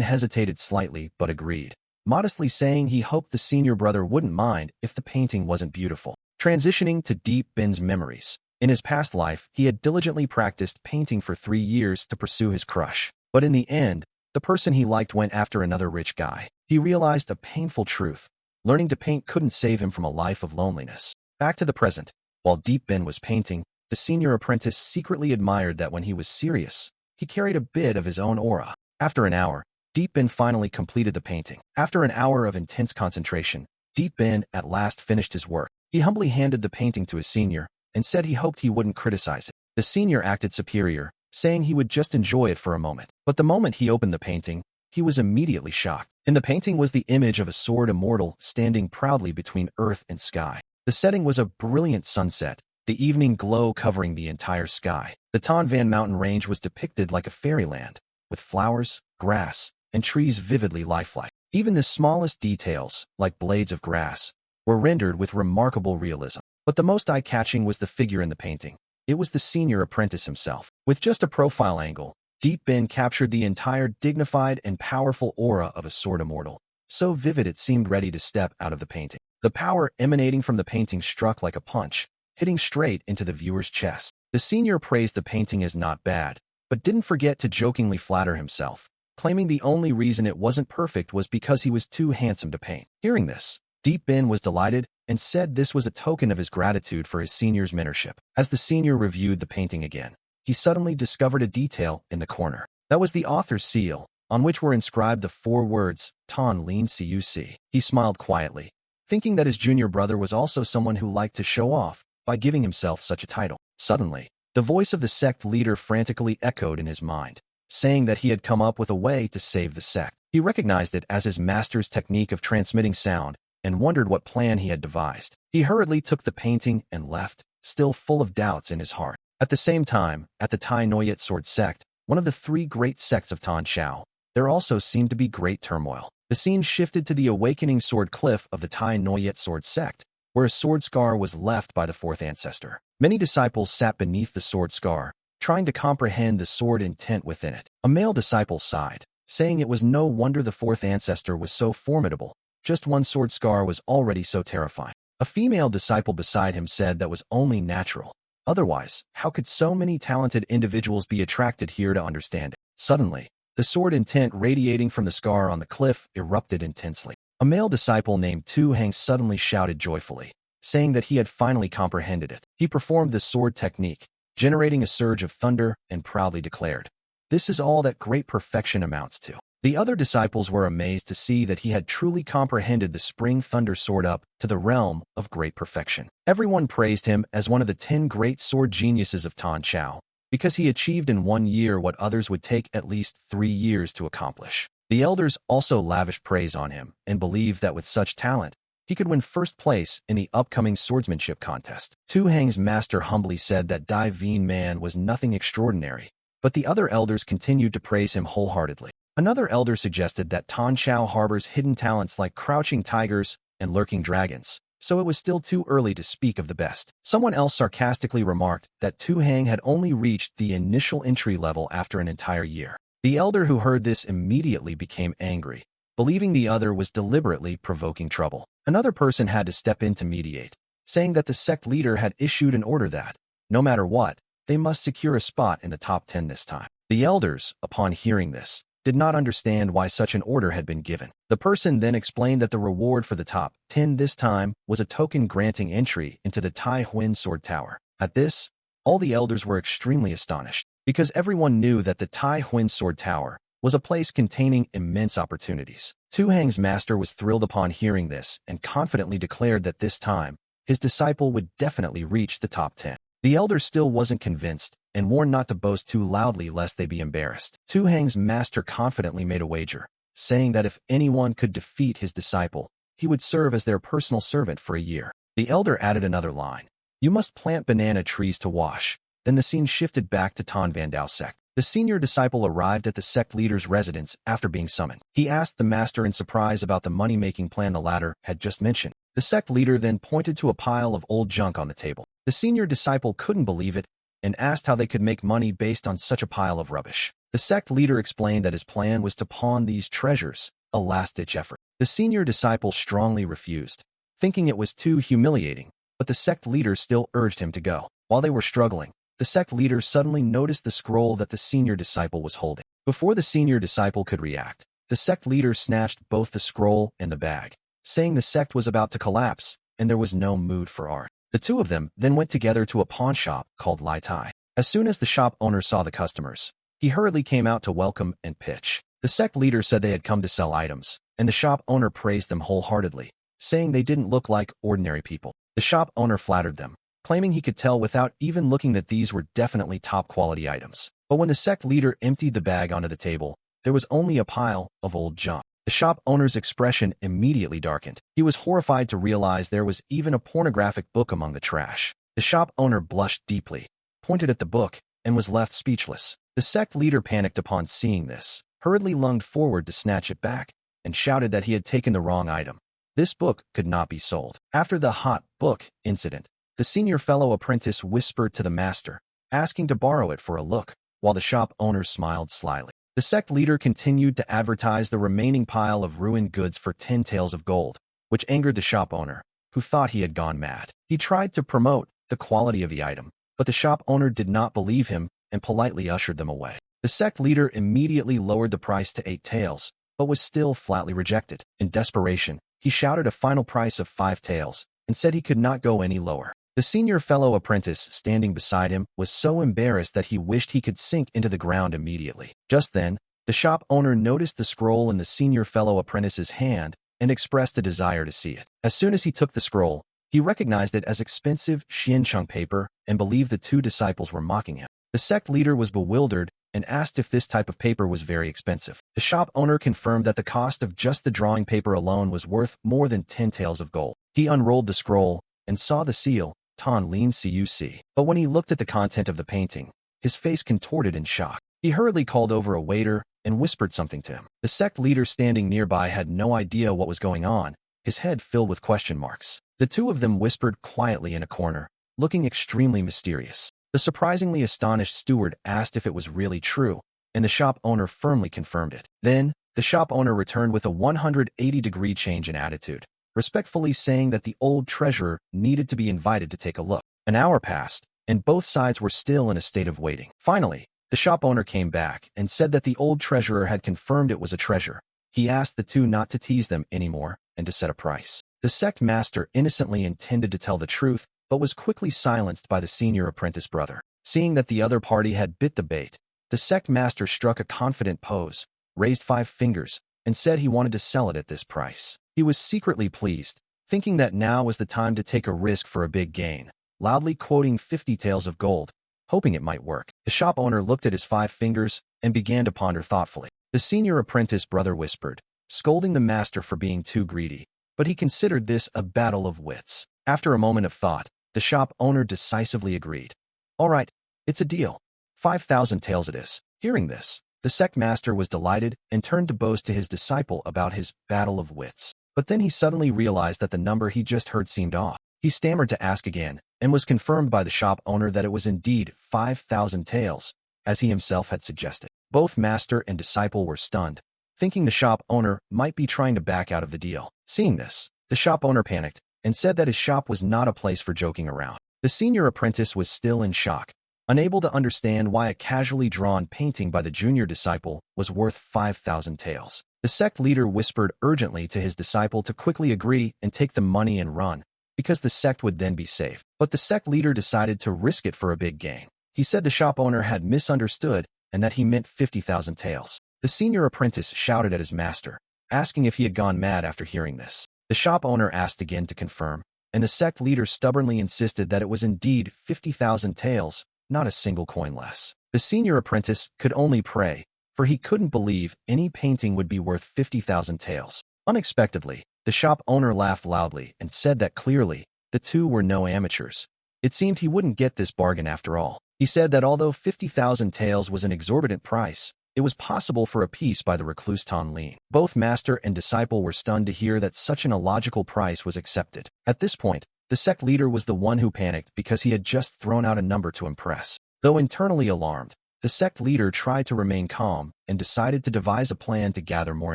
hesitated slightly but agreed, modestly saying he hoped the senior brother wouldn't mind if the painting wasn't beautiful. Transitioning to Deep Ben's memories. In his past life, he had diligently practiced painting for 3 years to pursue his crush. But in the end, the person he liked went after another rich guy. He realized a painful truth. Learning to paint couldn't save him from a life of loneliness. Back to the present. While Deep Ben was painting, the senior apprentice secretly admired that when he was serious, he carried a bit of his own aura. After an hour, Deep Ben finally completed the painting. After an hour of intense concentration, Deep Ben at last finished his work. He humbly handed the painting to his senior and said he hoped he wouldn't criticize it. The senior acted superior, saying he would just enjoy it for a moment. But the moment he opened the painting, he was immediately shocked. In the painting was the image of a sword immortal standing proudly between earth and sky. The setting was a brilliant sunset, the evening glow covering the entire sky. The Tan Van mountain range was depicted like a fairyland, with flowers, grass, and trees vividly lifelike. Even the smallest details, like blades of grass, were rendered with remarkable realism. But the most eye-catching was the figure in the painting. It was the senior apprentice himself. With just a profile angle, Deep Ben captured the entire dignified and powerful aura of a sword immortal, so vivid it seemed ready to step out of the painting. The power emanating from the painting struck like a punch, hitting straight into the viewer's chest. The senior praised the painting as not bad, but didn't forget to jokingly flatter himself, claiming the only reason it wasn't perfect was because he was too handsome to paint. Hearing this, Deep Ben was delighted and said this was a token of his gratitude for his senior's mentorship. As the senior reviewed the painting again, he suddenly discovered a detail in the corner. That was the author's seal, on which were inscribed the 4 words, Ton Lin Cuc. He smiled quietly, thinking that his junior brother was also someone who liked to show off by giving himself such a title. Suddenly, the voice of the sect leader frantically echoed in his mind, saying that he had come up with a way to save the sect. He recognized it as his master's technique of transmitting sound and wondered what plan he had devised. He hurriedly took the painting and left, still full of doubts in his heart. At the same time, at the Tai Noyet Sword sect, one of the 3 great sects of Tan Chao, there also seemed to be great turmoil. The scene shifted to the awakening sword cliff of the Tai Noyet Sword sect, where a sword scar was left by the 4th ancestor. Many disciples sat beneath the sword scar, trying to comprehend the sword intent within it. A male disciple sighed, saying it was no wonder the 4th ancestor was so formidable. Just one sword scar was already so terrifying. A female disciple beside him said that was only natural. Otherwise, how could so many talented individuals be attracted here to understand it? Suddenly, the sword intent radiating from the scar on the cliff erupted intensely. A male disciple named Tu Hang suddenly shouted joyfully, saying that he had finally comprehended it. He performed the sword technique, generating a surge of thunder, and proudly declared, "This is all that great perfection amounts to." The other disciples were amazed to see that he had truly comprehended the spring thunder sword up to the realm of great perfection. Everyone praised him as one of the 10 great sword geniuses of Tan Chao, because he achieved in 1 year what others would take at least 3 years to accomplish. The elders also lavished praise on him and believed that with such talent, he could win first place in the upcoming swordsmanship contest. Tu Hang's master humbly said that Dai Vien Man was nothing extraordinary, but the other elders continued to praise him wholeheartedly. Another elder suggested that Tan Chao harbors hidden talents like crouching tigers and lurking dragons, so it was still too early to speak of the best. Someone else sarcastically remarked that Tu Hang had only reached the initial entry level after an entire year. The elder who heard this immediately became angry, believing the other was deliberately provoking trouble. Another person had to step in to mediate, saying that the sect leader had issued an order that, no matter what, they must secure a spot in the top 10 this time. The elders, upon hearing this, did not understand why such an order had been given. The person then explained that the reward for the top 10 this time was a token granting entry into the Tai Huin Sword Tower. At this, all the elders were extremely astonished, because everyone knew that the Tai Huin Sword Tower was a place containing immense opportunities. Tu Hang's master was thrilled upon hearing this and confidently declared that this time, his disciple would definitely reach the top 10. The elder still wasn't convinced and warned not to boast too loudly lest they be embarrassed. Tu Hang's master confidently made a wager, saying that if anyone could defeat his disciple, he would serve as their personal servant for a year. The elder added another line, "You must plant banana trees to wash." Then the scene shifted back to Tan Vandao sect. The senior disciple arrived at the sect leader's residence after being summoned. He asked the master in surprise about the money-making plan the latter had just mentioned. The sect leader then pointed to a pile of old junk on the table. The senior disciple couldn't believe it and asked how they could make money based on such a pile of rubbish. The sect leader explained that his plan was to pawn these treasures, a last-ditch effort. The senior disciple strongly refused, thinking it was too humiliating, but the sect leader still urged him to go. While they were struggling, the sect leader suddenly noticed the scroll that the senior disciple was holding. Before the senior disciple could react, the sect leader snatched both the scroll and the bag, saying the sect was about to collapse and there was no mood for art. The two of them then went together to a pawn shop called Lai Tai. As soon as the shop owner saw the customers, he hurriedly came out to welcome and pitch. The sect leader said they had come to sell items, and the shop owner praised them wholeheartedly, saying they didn't look like ordinary people. The shop owner flattered them, claiming he could tell without even looking that these were definitely top-quality items. But when the sect leader emptied the bag onto the table, there was only a pile of old junk. The shop owner's expression immediately darkened. He was horrified to realize there was even a pornographic book among the trash. The shop owner blushed deeply, pointed at the book, and was left speechless. The sect leader panicked upon seeing this, hurriedly lunged forward to snatch it back, and shouted that he had taken the wrong item. This book could not be sold. After the hot book incident, the senior fellow apprentice whispered to the master, asking to borrow it for a look, while the shop owner smiled slyly. The sect leader continued to advertise the remaining pile of ruined goods for 10 taels of gold, which angered the shop owner, who thought he had gone mad. He tried to promote the quality of the item, but the shop owner did not believe him and politely ushered them away. The sect leader immediately lowered the price to 8 taels, but was still flatly rejected. In desperation, he shouted a final price of 5 taels and said he could not go any lower. The senior fellow apprentice standing beside him was so embarrassed that he wished he could sink into the ground immediately. Just then, The shop owner noticed the scroll in the senior fellow apprentice's hand and expressed a desire to see it. As soon as he took the scroll, he recognized it as expensive Xiancheng paper and believed the two disciples were mocking him. The sect leader was bewildered and asked if this type of paper was very expensive. The shop owner confirmed that the cost of just the drawing paper alone was worth more than 10 taels of gold. He unrolled the scroll and saw the seal, Tan Lin Cuc. But when he looked at the content of the painting, his face contorted in shock. He hurriedly called over a waiter and whispered something to him. The sect leader standing nearby had no idea what was going on, his head filled with question marks. The two of them whispered quietly in a corner, looking extremely mysterious. The surprisingly astonished steward asked if it was really true, and the shop owner firmly confirmed it. Then, the shop owner returned with a 180-degree change in attitude, respectfully saying that the old treasurer needed to be invited to take a look. An hour passed, and both sides were still in a state of waiting. Finally, the shop owner came back and said that the old treasurer had confirmed it was a treasure. He asked the two not to tease them anymore and to set a price. The sect master innocently intended to tell the truth, but was quickly silenced by the senior apprentice brother. Seeing that the other party had bit the bait, the sect master struck a confident pose, raised 5 fingers, and said he wanted to sell it at this price. He was secretly pleased, thinking that now was the time to take a risk for a big gain, loudly quoting 50 taels of gold, hoping it might work. The shop owner looked at his 5 fingers and began to ponder thoughtfully. The senior apprentice brother whispered, scolding the master for being too greedy, but he considered this a battle of wits. After a moment of thought, the shop owner decisively agreed. All right, it's a deal. 5,000 taels it is. Hearing this, the sect master was delighted and turned to boast to his disciple about his battle of wits. But then he suddenly realized that the number he just heard seemed off. He stammered to ask again, and was confirmed by the shop owner that it was indeed 5,000 taels, as he himself had suggested. Both master and disciple were stunned, thinking the shop owner might be trying to back out of the deal. Seeing this, the shop owner panicked and said that his shop was not a place for joking around. The senior apprentice was still in shock, unable to understand why a casually drawn painting by the junior disciple was worth 5,000 taels. The sect leader whispered urgently to his disciple to quickly agree and take the money and run, because the sect would then be safe. But the sect leader decided to risk it for a big gain. He said the shop owner had misunderstood and that he meant 50,000 taels. The senior apprentice shouted at his master, asking if he had gone mad after hearing this. The shop owner asked again to confirm, and the sect leader stubbornly insisted that it was indeed 50,000 taels, not a single coin less. The senior apprentice could only pray, for he couldn't believe any painting would be worth 50,000 taels. Unexpectedly, the shop owner laughed loudly and said that clearly, the two were no amateurs. It seemed he wouldn't get this bargain after all. He said that although 50,000 taels was an exorbitant price, it was possible for a piece by the recluse Tan Lin. Both master and disciple were stunned to hear that such an illogical price was accepted. At this point, the sect leader was the one who panicked because he had just thrown out a number to impress. Though internally alarmed, the sect leader tried to remain calm and decided to devise a plan to gather more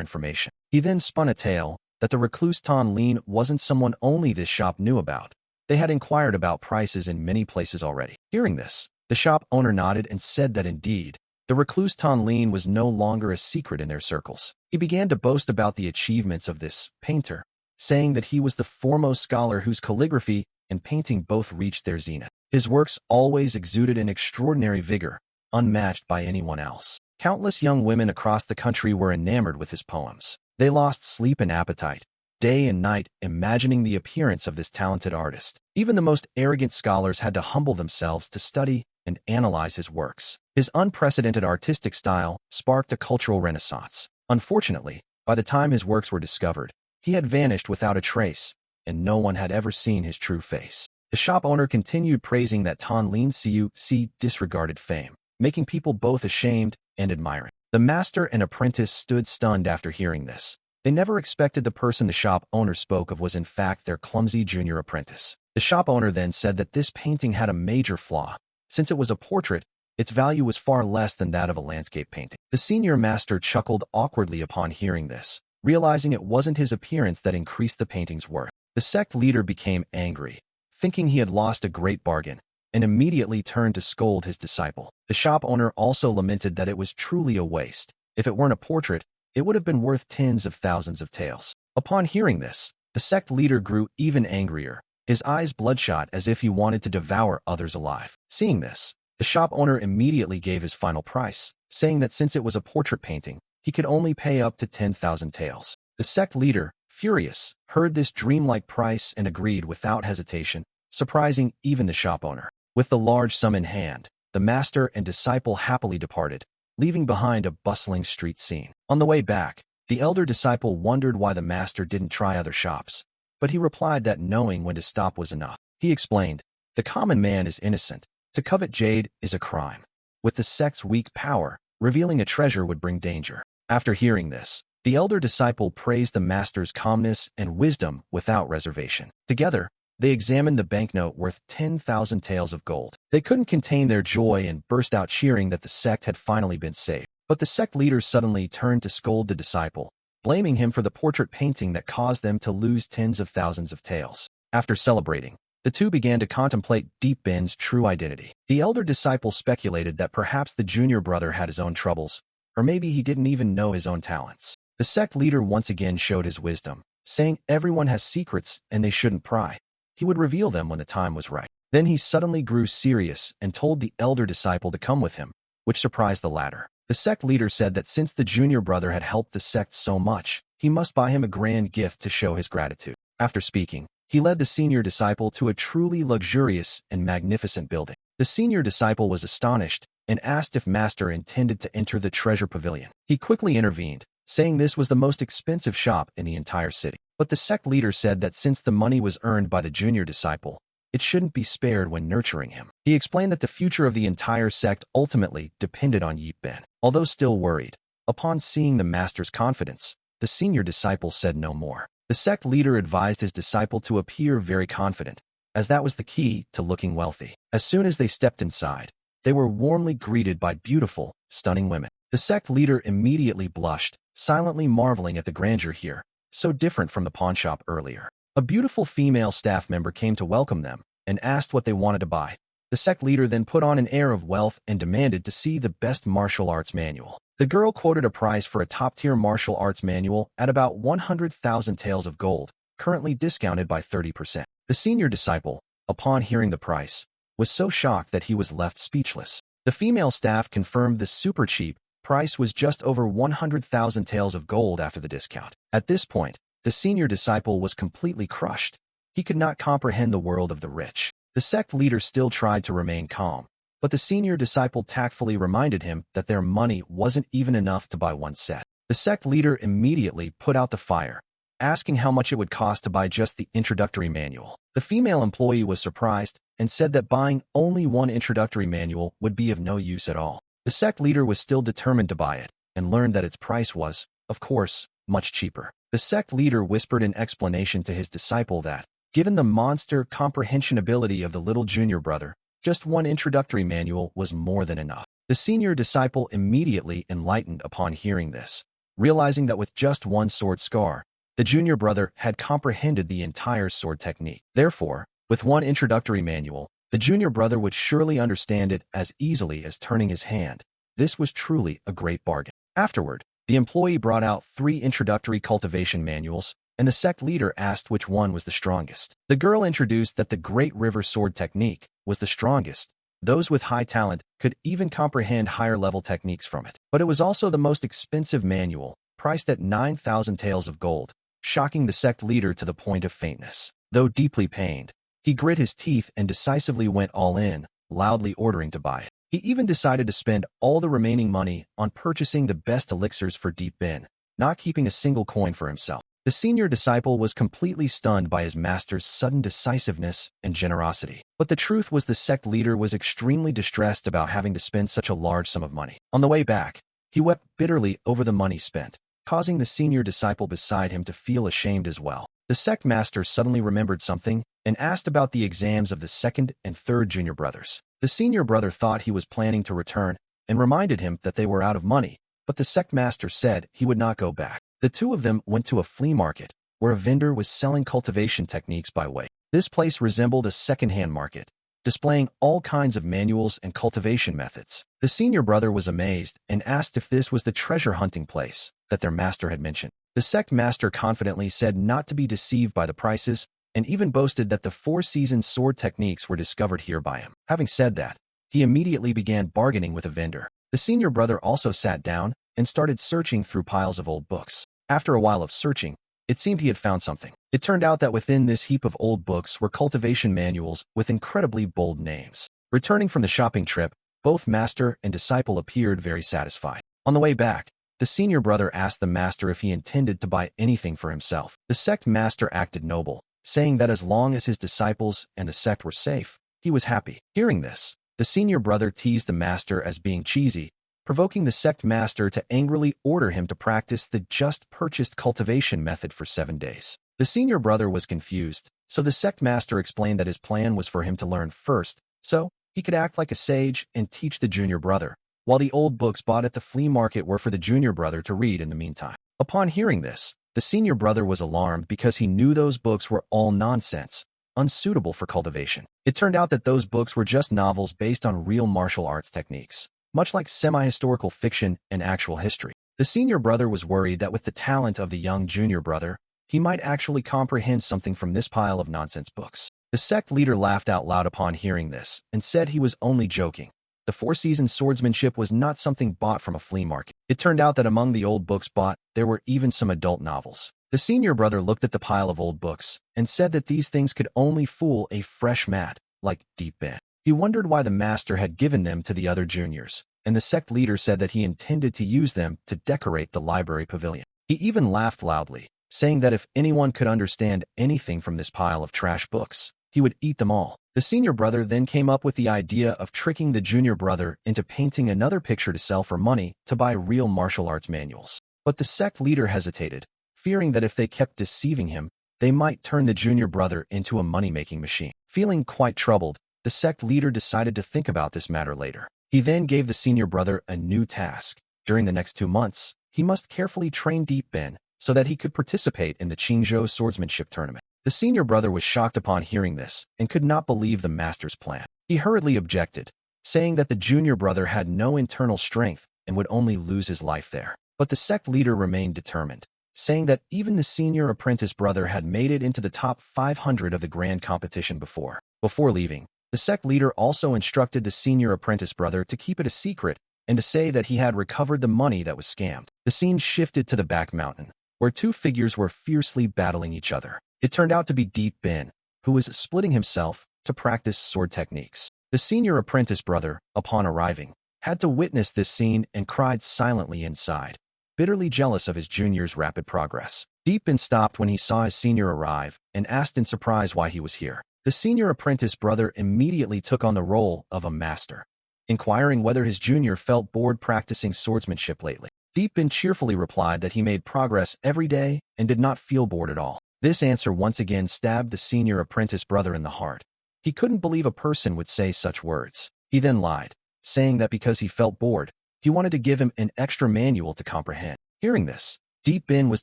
information. He then spun a tale that the recluse Tan Lin wasn't someone only this shop knew about. They had inquired about prices in many places already. Hearing this, the shop owner nodded and said that indeed, the recluse Tan Lin was no longer a secret in their circles. He began to boast about the achievements of this painter, saying that he was the foremost scholar whose calligraphy and painting both reached their zenith. His works always exuded an extraordinary vigor, unmatched by anyone else. Countless young women across the country were enamored with his poems. They lost sleep and appetite, day and night, imagining the appearance of this talented artist. Even the most arrogant scholars had to humble themselves to study and analyze his works. His unprecedented artistic style sparked a cultural renaissance. Unfortunately, by the time his works were discovered, he had vanished without a trace, and no one had ever seen his true face. The shop owner continued praising that Tan Lin Cuc disregarded fame, making people both ashamed and admiring. The master and apprentice stood stunned after hearing this. They never expected the person the shop owner spoke of was in fact their clumsy junior apprentice. The shop owner then said that this painting had a major flaw. Since it was a portrait, its value was far less than that of a landscape painting. The senior master chuckled awkwardly upon hearing this, realizing it wasn't his appearance that increased the painting's worth. The sect leader became angry, thinking he had lost a great bargain, and immediately turned to scold his disciple. The shop owner also lamented that it was truly a waste. If it weren't a portrait, it would have been worth tens of thousands of taels. Upon hearing this, the sect leader grew even angrier, his eyes bloodshot as if he wanted to devour others alive. Seeing this, the shop owner immediately gave his final price, saying that since it was a portrait painting, he could only pay up to 10,000 taels. The sect leader, furious, heard this dreamlike price and agreed without hesitation, surprising even the shop owner. With the large sum in hand, the master and disciple happily departed, leaving behind a bustling street scene. On the way back, the elder disciple wondered why the master didn't try other shops, but he replied that knowing when to stop was enough. He explained, "The common man is innocent. To covet jade is a crime. With the sect's weak power, revealing a treasure would bring danger." After hearing this, the elder disciple praised the master's calmness and wisdom without reservation. Together, they examined the banknote worth 10,000 taels of gold. They couldn't contain their joy and burst out cheering that the sect had finally been saved. But the sect leader suddenly turned to scold the disciple, blaming him for the portrait painting that caused them to lose tens of thousands of taels. After celebrating, the two began to contemplate Deep Ben's true identity. The elder disciple speculated that perhaps the junior brother had his own troubles, or maybe he didn't even know his own talents. The sect leader once again showed his wisdom, saying everyone has secrets and they shouldn't pry. He would reveal them when the time was right. Then he suddenly grew serious and told the elder disciple to come with him, which surprised the latter. The sect leader said that since the junior brother had helped the sect so much, he must buy him a grand gift to show his gratitude. After speaking, he led the senior disciple to a truly luxurious and magnificent building. The senior disciple was astonished and asked if master intended to enter the treasure pavilion. He quickly intervened, saying this was the most expensive shop in the entire city. But the sect leader said that since the money was earned by the junior disciple, it shouldn't be spared when nurturing him. He explained that the future of the entire sect ultimately depended on Deep Ben. Although still worried, upon seeing the master's confidence, the senior disciple said no more. The sect leader advised his disciple to appear very confident, as that was the key to looking wealthy. As soon as they stepped inside, they were warmly greeted by beautiful, stunning women. The sect leader immediately blushed, silently marveling at the grandeur here, so different from the pawnshop earlier. A beautiful female staff member came to welcome them and asked what they wanted to buy. The sect leader then put on an air of wealth and demanded to see the best martial arts manual. The girl quoted a price for a top-tier martial arts manual at about 100,000 taels of gold, currently discounted by 30%. The senior disciple, upon hearing the price, was so shocked that he was left speechless. The female staff confirmed the super cheap price was just over 100,000 taels of gold after the discount. At this point, the senior disciple was completely crushed. He could not comprehend the world of the rich. The sect leader still tried to remain calm, but the senior disciple tactfully reminded him that their money wasn't even enough to buy one set. The sect leader immediately put out the fire, asking how much it would cost to buy just the introductory manual. The female employee was surprised and said that buying only one introductory manual would be of no use at all. The sect leader was still determined to buy it and learned that its price was, of course, much cheaper. The sect leader whispered in explanation to his disciple that, given the monster comprehension ability of the little junior brother, just one introductory manual was more than enough. The senior disciple immediately enlightened upon hearing this, realizing that with just one sword scar, the junior brother had comprehended the entire sword technique. Therefore, with one introductory manual, the junior brother would surely understand it as easily as turning his hand. This was truly a great bargain. Afterward, the employee brought out 3 introductory cultivation manuals, and the sect leader asked which one was the strongest. The girl introduced that the Great River Sword technique was the strongest. Those with high talent could even comprehend higher-level techniques from it. But it was also the most expensive manual, priced at 9,000 taels of gold, shocking the sect leader to the point of faintness. Though deeply pained, he grit his teeth and decisively went all in, loudly ordering to buy it. He even decided to spend all the remaining money on purchasing the best elixirs for Deep Ben, not keeping a single coin for himself. The senior disciple was completely stunned by his master's sudden decisiveness and generosity. But the truth was the sect leader was extremely distressed about having to spend such a large sum of money. On the way back, he wept bitterly over the money spent, causing the senior disciple beside him to feel ashamed as well. The sect master suddenly remembered something and asked about the exams of the second and third junior brothers. The senior brother thought he was planning to return and reminded him that they were out of money, but the sect master said he would not go back. The two of them went to a flea market, where a vendor was selling cultivation techniques by weight. This place resembled a second-hand market, displaying all kinds of manuals and cultivation methods. The senior brother was amazed and asked if this was the treasure hunting place that their master had mentioned. The sect master confidently said not to be deceived by the prices, and even boasted that the 4-season sword techniques were discovered here by him. Having said that, he immediately began bargaining with a vendor. The senior brother also sat down and started searching through piles of old books. After a while of searching, it seemed he had found something. It turned out that within this heap of old books were cultivation manuals with incredibly bold names. Returning from the shopping trip, both master and disciple appeared very satisfied. On the way back, the senior brother asked the master if he intended to buy anything for himself. The sect master acted noble, saying that as long as his disciples and the sect were safe, he was happy. Hearing this, the senior brother teased the master as being cheesy, provoking the sect master to angrily order him to practice the just-purchased cultivation method for 7 days. The senior brother was confused, so the sect master explained that his plan was for him to learn first, so he could act like a sage and teach the junior brother, while the old books bought at the flea market were for the junior brother to read in the meantime. Upon hearing this, the senior brother was alarmed because he knew those books were all nonsense, unsuitable for cultivation. It turned out that those books were just novels based on real martial arts techniques, much like semi-historical fiction and actual history. The senior brother was worried that with the talent of the young junior brother, he might actually comprehend something from this pile of nonsense books. The sect leader laughed out loud upon hearing this and said he was only joking. The 4 Seasons swordsmanship was not something bought from a flea market. It turned out that among the old books bought, there were even some adult novels. The senior brother looked at the pile of old books and said that these things could only fool a fresh mat like Deep Ben. He wondered why the master had given them to the other juniors, and the sect leader said that he intended to use them to decorate the library pavilion. He even laughed loudly, saying that if anyone could understand anything from this pile of trash books, he would eat them all. The senior brother then came up with the idea of tricking the junior brother into painting another picture to sell for money to buy real martial arts manuals. But the sect leader hesitated, fearing that if they kept deceiving him, they might turn the junior brother into a money-making machine. Feeling quite troubled, the sect leader decided to think about this matter later. He then gave the senior brother a new task. During the next 2 months, he must carefully train Deep Ben so that he could participate in the Qingzhou swordsmanship tournament. The senior brother was shocked upon hearing this and could not believe the master's plan. He hurriedly objected, saying that the junior brother had no internal strength and would only lose his life there. But the sect leader remained determined, saying that even the senior apprentice brother had made it into the top 500 of the grand competition before. Before leaving, the sect leader also instructed the senior apprentice brother to keep it a secret and to say that he had recovered the money that was scammed. The scene shifted to the back mountain, where 2 figures were fiercely battling each other. It turned out to be Deep Ben, who was splitting himself to practice sword techniques. The senior apprentice brother, upon arriving, had to witness this scene and cried silently inside, bitterly jealous of his junior's rapid progress. Deep Ben stopped when he saw his senior arrive and asked in surprise why he was here. The senior apprentice brother immediately took on the role of a master, inquiring whether his junior felt bored practicing swordsmanship lately. Deep Ben cheerfully replied that he made progress every day and did not feel bored at all. This answer once again stabbed the senior apprentice brother in the heart. He couldn't believe a person would say such words. He then lied, saying that because he felt bored, he wanted to give him an extra manual to comprehend. Hearing this, Deep Ben was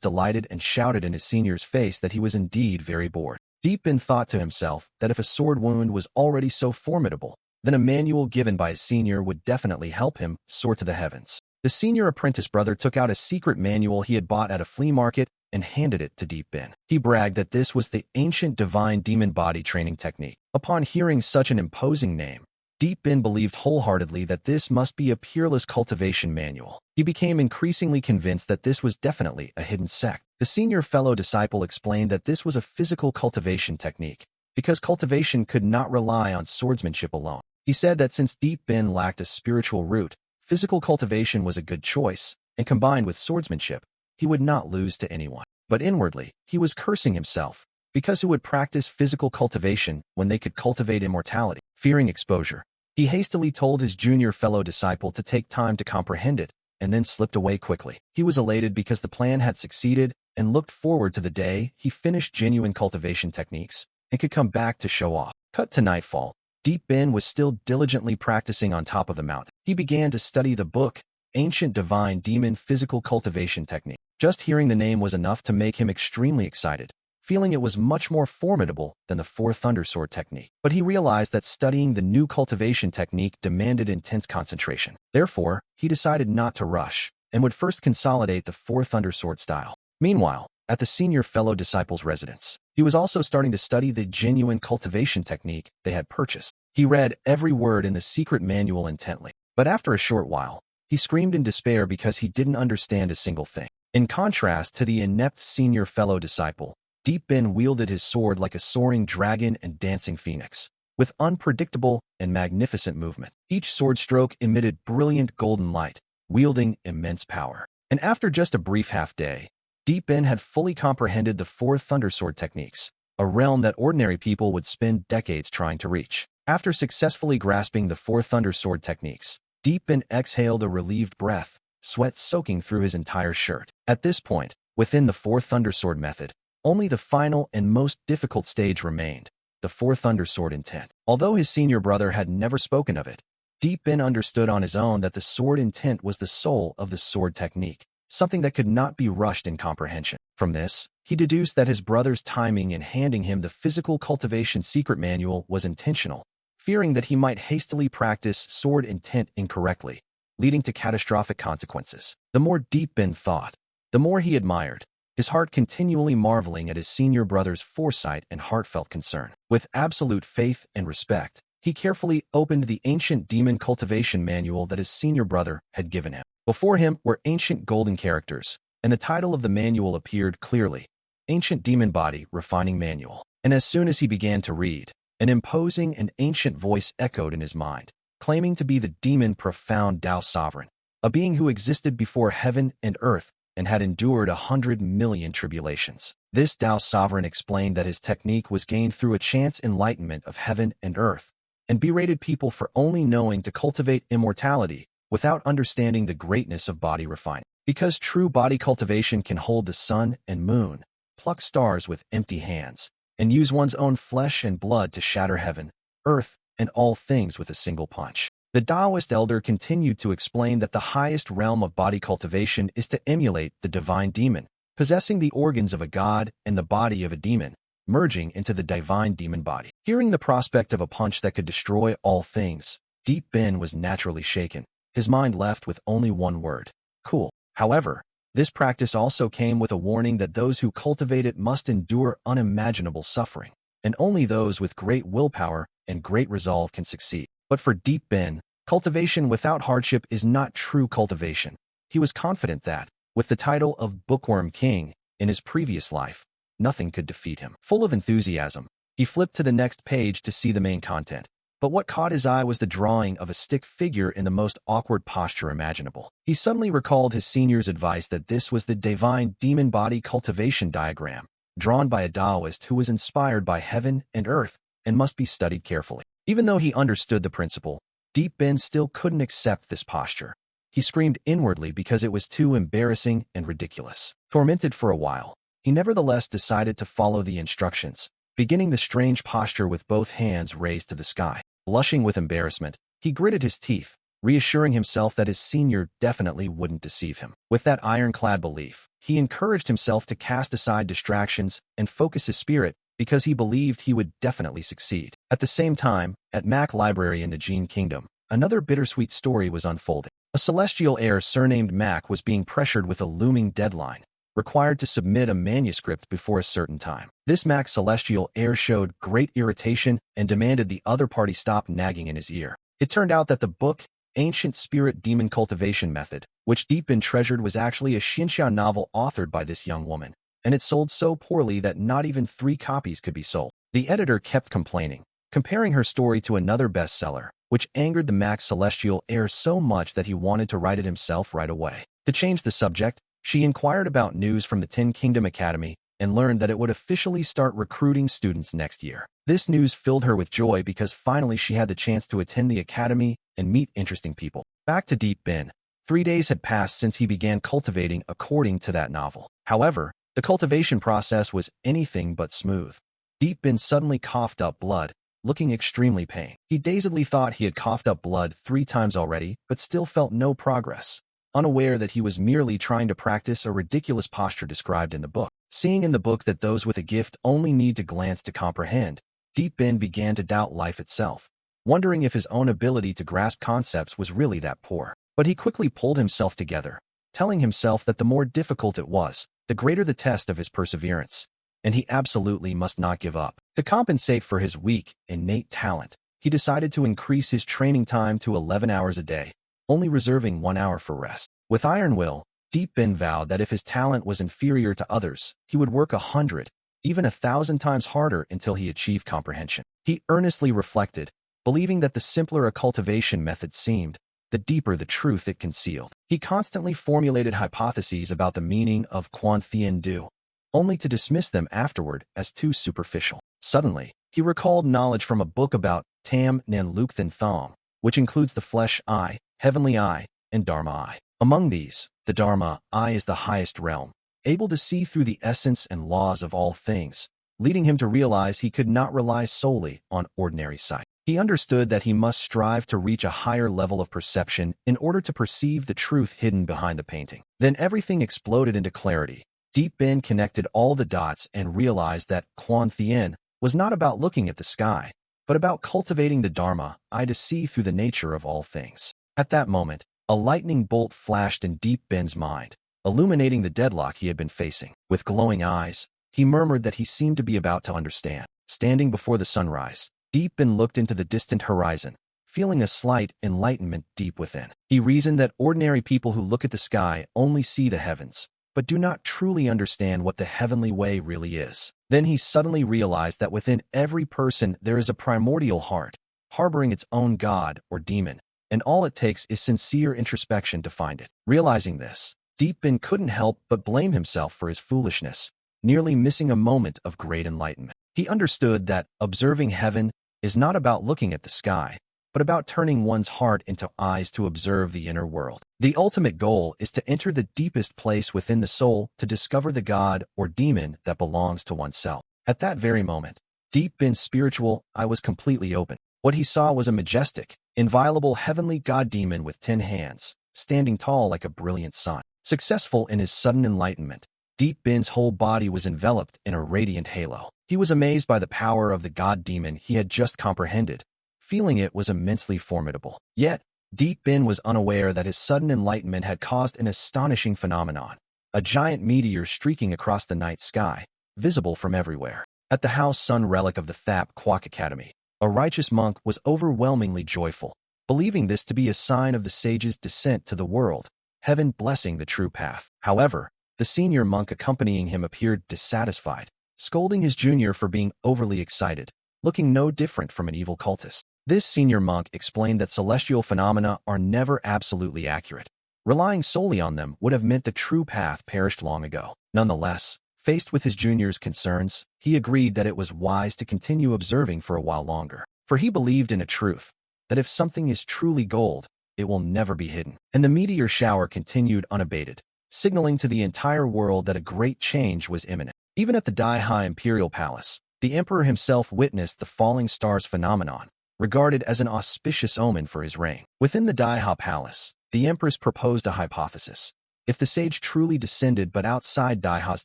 delighted and shouted in his senior's face that he was indeed very bored. Deep Ben thought to himself that if a sword wound was already so formidable, then a manual given by his senior would definitely help him soar to the heavens. The senior apprentice brother took out a secret manual he had bought at a flea market and handed it to Deep Ben. He bragged that this was the ancient divine demon body training technique. Upon hearing such an imposing name, Deep Ben believed wholeheartedly that this must be a peerless cultivation manual. He became increasingly convinced that this was definitely a hidden sect. The senior fellow disciple explained that this was a physical cultivation technique, because cultivation could not rely on swordsmanship alone. He said that since Deep Ben lacked a spiritual root, physical cultivation was a good choice, and combined with swordsmanship, he would not lose to anyone. But inwardly, he was cursing himself, because who would practice physical cultivation when they could cultivate immortality? Fearing exposure, he hastily told his junior fellow disciple to take time to comprehend it, and then slipped away quickly. He was elated because the plan had succeeded and looked forward to the day he finished genuine cultivation techniques and could come back to show off. Cut to nightfall. Deep Ben was still diligently practicing on top of the mountain. He began to study the book, Ancient Divine Demon Physical Cultivation Technique. Just hearing the name was enough to make him extremely excited, feeling it was much more formidable than the 4 Thunder Sword technique. But he realized that studying the new cultivation technique demanded intense concentration. Therefore, he decided not to rush, and would first consolidate the 4 Thunder Sword style. Meanwhile, at the senior fellow disciple's residence, he was also starting to study the genuine cultivation technique they had purchased. He read every word in the secret manual intently, but after a short while, He screamed in despair because he didn't understand a single thing. In contrast to the inept senior fellow disciple, Deep Bin wielded his sword like a soaring dragon and dancing phoenix, with unpredictable and magnificent movement. Each sword stroke emitted brilliant golden light, wielding immense power. And after just a brief half-day, Deep Bin had fully comprehended the four Thundersword techniques, a realm that ordinary people would spend decades trying to reach. After successfully grasping the four Thundersword techniques, Deep Bin exhaled a relieved breath, sweat soaking through his entire shirt. At this point, within the four Thundersword method, only the final and most difficult stage remained, the four Thundersword intent. Although his senior brother had never spoken of it, Deep Bin understood on his own that the sword intent was the soul of the sword technique, something that could not be rushed in comprehension. From this, he deduced that his brother's timing in handing him the physical cultivation secret manual was intentional, fearing that he might hastily practice sword intent incorrectly, leading to catastrophic consequences. The more Deep Bin thought, the more he admired, his heart continually marveling at his senior brother's foresight and heartfelt concern. With absolute faith and respect, he carefully opened the ancient demon cultivation manual that his senior brother had given him. Before him were ancient golden characters, and the title of the manual appeared clearly, Ancient Demon Body Refining Manual. And as soon as he began to read, an imposing and ancient voice echoed in his mind, claiming to be the demon profound Tao Sovereign, a being who existed before heaven and earth and had endured 100 million tribulations. This Tao Sovereign explained that his technique was gained through a chance enlightenment of heaven and earth, and berated people for only knowing to cultivate immortality without understanding the greatness of body refining. Because true body cultivation can hold the sun and moon, pluck stars with empty hands, and use one's own flesh and blood to shatter heaven, earth, and all things with a single punch. The Taoist elder continued to explain that the highest realm of body cultivation is to emulate the divine demon, possessing the organs of a god and the body of a demon, merging into the divine demon body. Hearing the prospect of a punch that could destroy all things, Deep Bin was naturally shaken, his mind left with only one word: cool. However, this practice also came with a warning that those who cultivate it must endure unimaginable suffering, and only those with great willpower and great resolve can succeed. But for Deep Bin, cultivation without hardship is not true cultivation. He was confident that, with the title of Bookworm King in his previous life, nothing could defeat him. Full of enthusiasm, he flipped to the next page to see the main content. But what caught his eye was the drawing of a stick figure in the most awkward posture imaginable. He suddenly recalled his senior's advice that this was the divine demon body cultivation diagram, drawn by a Taoist who was inspired by heaven and earth and must be studied carefully. Even though he understood the principle, Deep Bin still couldn't accept this posture. He screamed inwardly because it was too embarrassing and ridiculous. Tormented for a while, he nevertheless decided to follow the instructions, beginning the strange posture with both hands raised to the sky. Blushing with embarrassment, he gritted his teeth, reassuring himself that his senior definitely wouldn't deceive him. With that ironclad belief, he encouraged himself to cast aside distractions and focus his spirit because he believed he would definitely succeed. At the same time, at Mac Library in the Gene Kingdom, another bittersweet story was unfolding. A celestial heir surnamed Mac was being pressured with a looming deadline, required to submit a manuscript before a certain time. This Mac celestial heir showed great irritation and demanded the other party stop nagging in his ear. It turned out that the book, Ancient Spirit Demon Cultivation Method, which Deep Bin treasured, was actually a Xinxia novel authored by this young woman, and it sold so poorly that not even 3 copies could be sold. The editor kept complaining, comparing her story to another bestseller, which angered the Mac celestial heir so much that he wanted to write it himself right away. To change the subject, she inquired about news from the Ten Kingdom Academy and learned that it would officially start recruiting students next year. This news filled her with joy because finally she had the chance to attend the academy and meet interesting people. Back to Deep Bin. 3 days had passed since he began cultivating according to that novel. However, the cultivation process was anything but smooth. Deep Bin suddenly coughed up blood, looking extremely pained. He dazedly thought he had coughed up blood 3 times already, but still felt no progress, unaware that he was merely trying to practice a ridiculous posture described in the book. Seeing in the book that those with a gift only need to glance to comprehend, Deep Bin began to doubt life itself, wondering if his own ability to grasp concepts was really that poor. But he quickly pulled himself together, telling himself that the more difficult it was, the greater the test of his perseverance, and he absolutely must not give up. To compensate for his weak, innate talent, he decided to increase his training time to 11 hours a day, only reserving 1 hour for rest. With iron will, Deep Bin vowed that if his talent was inferior to others, he would work 100, even 1,000 times harder until he achieved comprehension. He earnestly reflected, believing that the simpler a cultivation method seemed, the deeper the truth it concealed. He constantly formulated hypotheses about the meaning of Quan Thien Du, only to dismiss them afterward as too superficial. Suddenly, he recalled knowledge from a book about Tam Nan Luk Than Thong, which includes the flesh eye, heavenly eye, and dharma eye. Among these, the dharma eye is the highest realm, able to see through the essence and laws of all things, leading him to realize he could not rely solely on ordinary sight. He understood that he must strive to reach a higher level of perception in order to perceive the truth hidden behind the painting. Then everything exploded into clarity. Deep Bin connected all the dots and realized that Quan Thien was not about looking at the sky, but about cultivating the Dharma eye to see through the nature of all things. At that moment, a lightning bolt flashed in Deep Bin's mind, illuminating the deadlock he had been facing. With glowing eyes, he murmured that he seemed to be about to understand. Standing before the sunrise, Deep Bin looked into the distant horizon, feeling a slight enlightenment deep within. He reasoned that ordinary people who look at the sky only see the heavens, but do not truly understand what the heavenly way really is. Then he suddenly realized that within every person there is a primordial heart, harboring its own god or demon, and all it takes is sincere introspection to find it. Realizing this, Deep Bin couldn't help but blame himself for his foolishness, nearly missing a moment of great enlightenment. He understood that observing heaven is not about looking at the sky, but about turning one's heart into eyes to observe the inner world. The ultimate goal is to enter the deepest place within the soul to discover the god or demon that belongs to oneself. At that very moment, Deep Bin's spiritual eye was completely open. What he saw was a majestic, inviolable heavenly god-demon with 10 hands, standing tall like a brilliant sun. Successful in his sudden enlightenment, Deep Bin's whole body was enveloped in a radiant halo. He was amazed by the power of the god-demon he had just comprehended, feeling it was immensely formidable. Yet, Deep Bin was unaware that his sudden enlightenment had caused an astonishing phenomenon, a giant meteor streaking across the night sky, visible from everywhere. At the house sun relic of the SaitamaQhh Academy, a righteous monk was overwhelmingly joyful, believing this to be a sign of the sage's descent to the world, heaven blessing the true path. However, the senior monk accompanying him appeared dissatisfied, scolding his junior for being overly excited, looking no different from an evil cultist. This senior monk explained that celestial phenomena are never absolutely accurate. Relying solely on them would have meant the true path perished long ago. Nonetheless, faced with his junior's concerns, he agreed that it was wise to continue observing for a while longer. For he believed in a truth, that if something is truly gold, it will never be hidden. And the meteor shower continued unabated, signaling to the entire world that a great change was imminent. Even at the Daiha Imperial Palace, the emperor himself witnessed the falling stars phenomenon, regarded as an auspicious omen for his reign. Within the Daiha Palace, the empress proposed a hypothesis. If the sage truly descended but outside Daiha's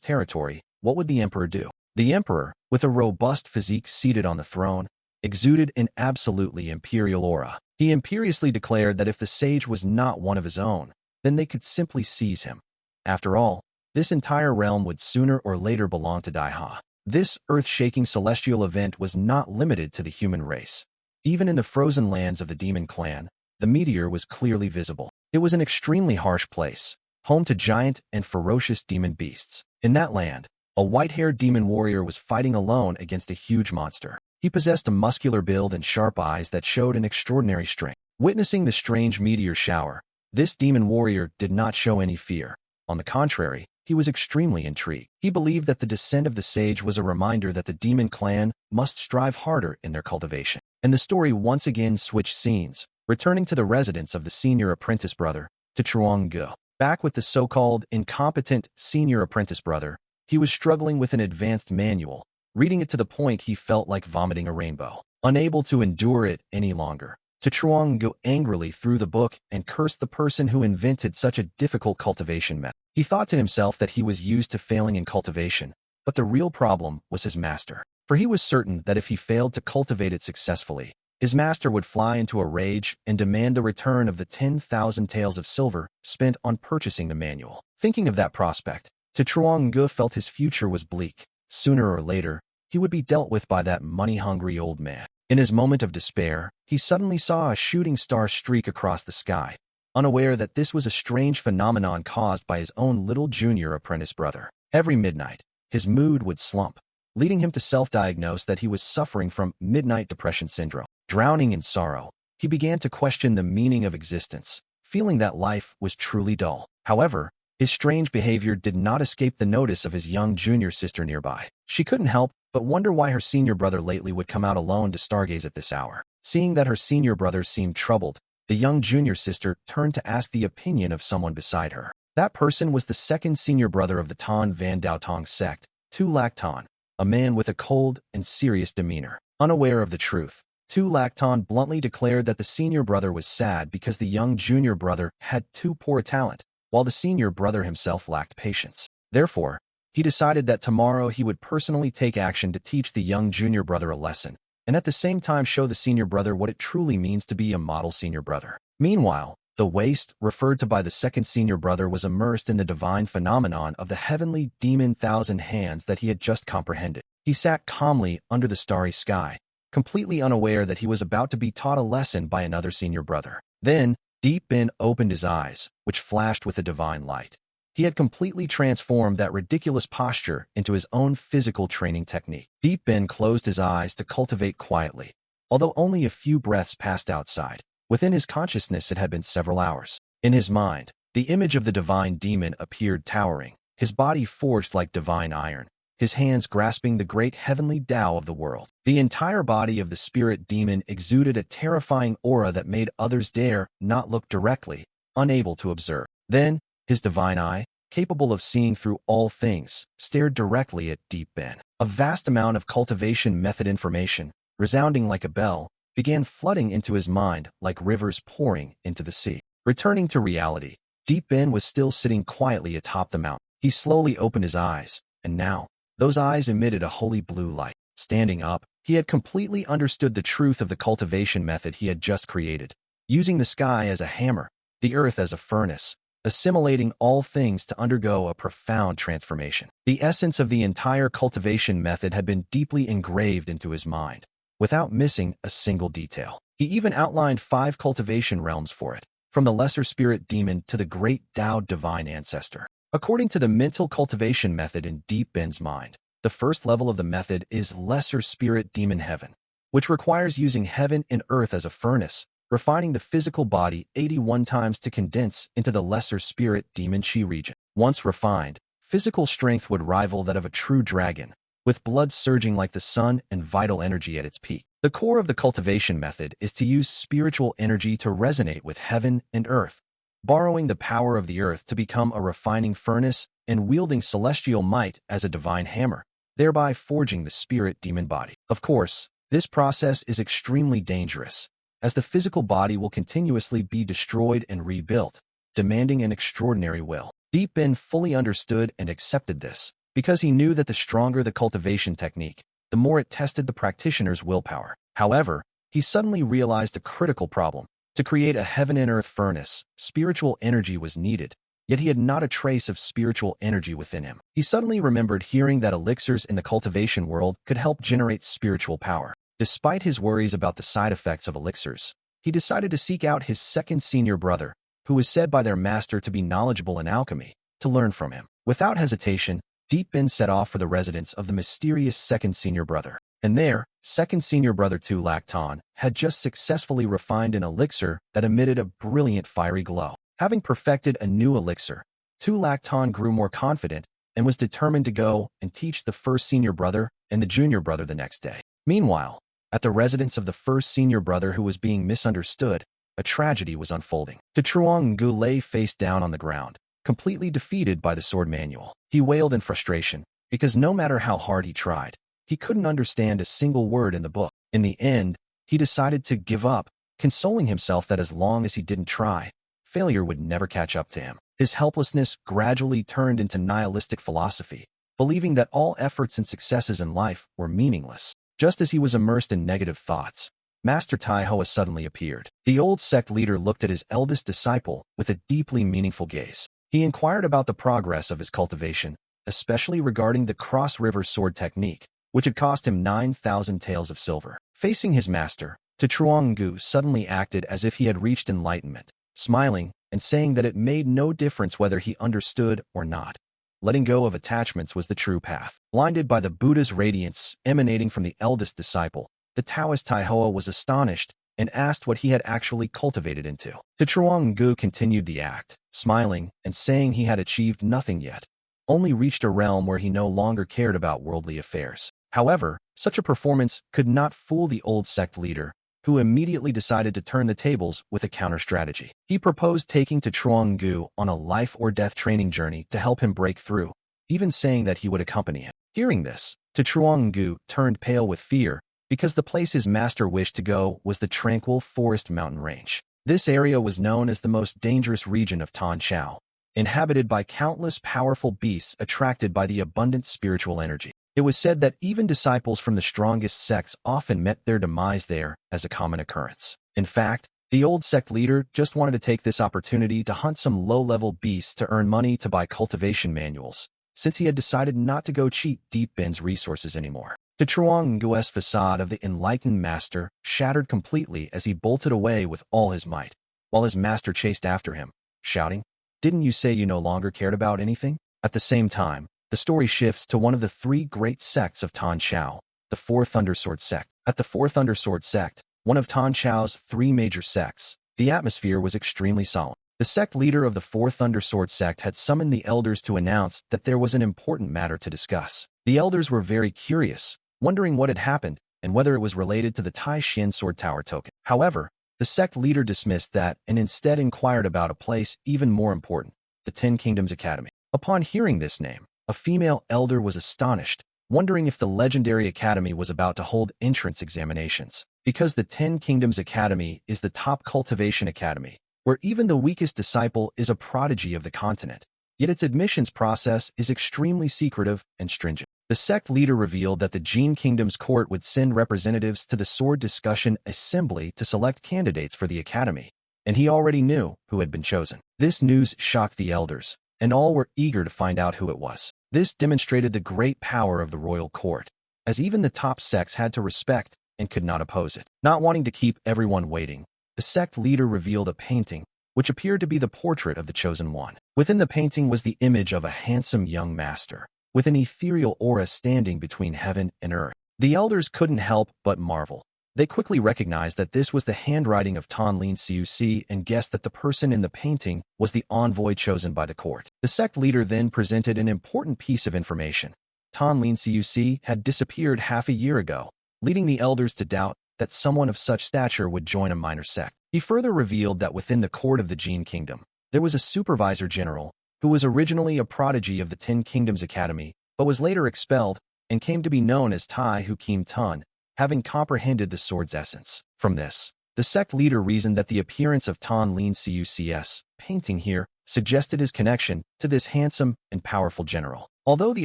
territory, what would the emperor do? The emperor, with a robust physique seated on the throne, exuded an absolutely imperial aura. He imperiously declared that if the sage was not one of his own, then they could simply seize him. After all, this entire realm would sooner or later belong to Daiha. This earth-shaking celestial event was not limited to the human race. Even in the frozen lands of the demon clan, the meteor was clearly visible. It was an extremely harsh place, home to giant and ferocious demon beasts. In that land, a white-haired demon warrior was fighting alone against a huge monster. He possessed a muscular build and sharp eyes that showed an extraordinary strength. Witnessing the strange meteor shower, this demon warrior did not show any fear. On the contrary, he was extremely intrigued. He believed that the descent of the sage was a reminder that the demon clan must strive harder in their cultivation. And the story once again switched scenes, returning to the residence of the senior apprentice brother, SaitamaQhh. Back with the so-called incompetent senior apprentice brother, he was struggling with an advanced manual, reading it to the point he felt like vomiting a rainbow. Unable to endure it any longer, SaitamaQhh angrily threw the book and cursed the person who invented such a difficult cultivation method. He thought to himself that he was used to failing in cultivation, but the real problem was his master. For he was certain that if he failed to cultivate it successfully, his master would fly into a rage and demand the return of the 10,000 taels of silver spent on purchasing the manual. Thinking of that prospect, SaitamaQhh felt his future was bleak. Sooner or later, he would be dealt with by that money-hungry old man. In his moment of despair, he suddenly saw a shooting star streak across the sky, unaware that this was a strange phenomenon caused by his own little junior apprentice brother. Every midnight, his mood would slump, leading him to self-diagnose that he was suffering from midnight depression syndrome. Drowning in sorrow, he began to question the meaning of existence, feeling that life was truly dull. However, his strange behavior did not escape the notice of his young junior sister nearby. She couldn't help but wonder why her senior brother lately would come out alone to stargaze at this hour. Seeing that her senior brother seemed troubled, the young junior sister turned to ask the opinion of someone beside her. That person was the second senior brother of the Tan Van Dao Tong sect, Tu Lac Tan, a man with a cold and serious demeanor. Unaware of the truth, Tu Lac Tan bluntly declared that the senior brother was sad because the young junior brother had too poor talent, while the senior brother himself lacked patience. Therefore, he decided that tomorrow he would personally take action to teach the young junior brother a lesson, and at the same time show the senior brother what it truly means to be a model senior brother. Meanwhile, the waste, referred to by the second senior brother, was immersed in the divine phenomenon of the heavenly demon thousand hands that he had just comprehended. He sat calmly under the starry sky, completely unaware that he was about to be taught a lesson by another senior brother. Then, Deep Ben opened his eyes, which flashed with a divine light. He had completely transformed that ridiculous posture into his own physical training technique. Deep Ben closed his eyes to cultivate quietly, although only a few breaths passed outside. Within his consciousness it had been several hours. In his mind, the image of the divine demon appeared towering, his body forged like divine iron, his hands grasping the great heavenly Tao of the world. The entire body of the spirit demon exuded a terrifying aura that made others dare not look directly, unable to observe. Then, his divine eye, capable of seeing through all things, stared directly at Deep Ben. A vast amount of cultivation method information, resounding like a bell, began flooding into his mind like rivers pouring into the sea. Returning to reality, Deep Ben was still sitting quietly atop the mountain. He slowly opened his eyes, and now, those eyes emitted a holy blue light. Standing up, he had completely understood the truth of the cultivation method he had just created, using the sky as a hammer, the earth as a furnace, assimilating all things to undergo a profound transformation. The essence of the entire cultivation method had been deeply engraved into his mind, without missing a single detail. He even outlined 5 cultivation realms for it, from the lesser spirit demon to the great Tao divine ancestor. According to the mental cultivation method in Deep Ben's mind, the first level of the method is lesser spirit demon heaven, which requires using heaven and earth as a furnace, refining the physical body 81 times to condense into the lesser spirit demon chi region. Once refined, physical strength would rival that of a true dragon, with blood surging like the sun and vital energy at its peak. The core of the cultivation method is to use spiritual energy to resonate with heaven and earth, borrowing the power of the earth to become a refining furnace and wielding celestial might as a divine hammer, thereby forging the spirit demon body. Of course, this process is extremely dangerous, as the physical body will continuously be destroyed and rebuilt, demanding an extraordinary will. Deep Ben fully understood and accepted this, because he knew that the stronger the cultivation technique, the more it tested the practitioner's willpower. However, he suddenly realized a critical problem. To create a heaven and earth furnace, spiritual energy was needed, yet he had not a trace of spiritual energy within him. He suddenly remembered hearing that elixirs in the cultivation world could help generate spiritual power. Despite his worries about the side effects of elixirs, he decided to seek out his second senior brother, who was said by their master to be knowledgeable in alchemy, to learn from him. Without hesitation, Deep Ben set off for the residence of the mysterious second senior brother. And there, second senior brother Tu Lac Tan had just successfully refined an elixir that emitted a brilliant fiery glow. Having perfected a new elixir, Tu Lac Tan grew more confident and was determined to go and teach the first senior brother and the junior brother the next day. Meanwhile, at the residence of the first senior brother who was being misunderstood, a tragedy was unfolding. Truong lay face down on the ground, completely defeated by the sword manual. He wailed in frustration, because no matter how hard he tried, he couldn't understand a single word in the book. In the end, he decided to give up, consoling himself that as long as he didn't try, failure would never catch up to him. His helplessness gradually turned into nihilistic philosophy, believing that all efforts and successes in life were meaningless. Just as he was immersed in negative thoughts, Master Taihoa suddenly appeared. The old sect leader looked at his eldest disciple with a deeply meaningful gaze. He inquired about the progress of his cultivation, especially regarding the cross-river sword technique, which had cost him 9,000 taels of silver. Facing his master, Truong suddenly acted as if he had reached enlightenment. Smiling and saying that it made no difference whether he understood or not. Letting go of attachments was the true path. Blinded by the Buddha's radiance emanating from the eldest disciple, the Taoist Taihoa was astonished and asked what he had actually cultivated into. Chuang-Gu continued the act, smiling and saying he had achieved nothing yet, only reached a realm where he no longer cared about worldly affairs. However, such a performance could not fool the old sect leader, who immediately decided to turn the tables with a counter-strategy. He proposed taking Chuang-Gu on a life-or-death training journey to help him break through, even saying that he would accompany him. Hearing this, Chuang-Gu turned pale with fear, because the place his master wished to go was the tranquil forest mountain range. This area was known as the most dangerous region of Tanchao, inhabited by countless powerful beasts attracted by the abundant spiritual energy. It was said that even disciples from the strongest sects often met their demise there as a common occurrence. In fact, the old sect leader just wanted to take this opportunity to hunt some low-level beasts to earn money to buy cultivation manuals, since he had decided not to go cheat Deep Bin's resources anymore. Chuang-Gu's facade of the enlightened master shattered completely as he bolted away with all his might, while his master chased after him, shouting, "Didn't you say you no longer cared about anything?" At the same time, the story shifts to one of the three great sects of Tanchao, the Fourth Undersword sect. At the Fourth Undersword sect, one of Tanchao's three major sects, the atmosphere was extremely solemn. The sect leader of the Fourth Undersword sect had summoned the elders to announce that there was an important matter to discuss. The elders were very curious, wondering what had happened and whether it was related to the Tai Shin Sword Tower token. However, the sect leader dismissed that and instead inquired about a place even more important, the Ten Kingdoms Academy. Upon hearing this name, a female elder was astonished, wondering if the legendary academy was about to hold entrance examinations, because the Ten Kingdoms Academy is the top cultivation academy, where even the weakest disciple is a prodigy of the continent, yet its admissions process is extremely secretive and stringent. The sect leader revealed that the Jin Kingdom's court would send representatives to the Sword Discussion Assembly to select candidates for the academy, and he already knew who had been chosen. This news shocked the elders, and all were eager to find out who it was. This demonstrated the great power of the royal court, as even the top sects had to respect and could not oppose it. Not wanting to keep everyone waiting, the sect leader revealed a painting, which appeared to be the portrait of the chosen one. Within the painting was the image of a handsome young master, with an ethereal aura standing between heaven and earth. The elders couldn't help but marvel. They quickly recognized that this was the handwriting of Tan Lin Cuc and guessed that the person in the painting was the envoy chosen by the court. The sect leader then presented an important piece of information. Tan Lin Cuc had disappeared half a year ago, leading the elders to doubt that someone of such stature would join a minor sect. He further revealed that within the court of the Jin Kingdom, there was a supervisor general who was originally a prodigy of the Ten Kingdoms Academy, but was later expelled and came to be known as Tai Hu Kim Tun, having comprehended the sword's essence. From this, the sect leader reasoned that the appearance of Tan Lin Cuc's painting here suggested his connection to this handsome and powerful general. Although the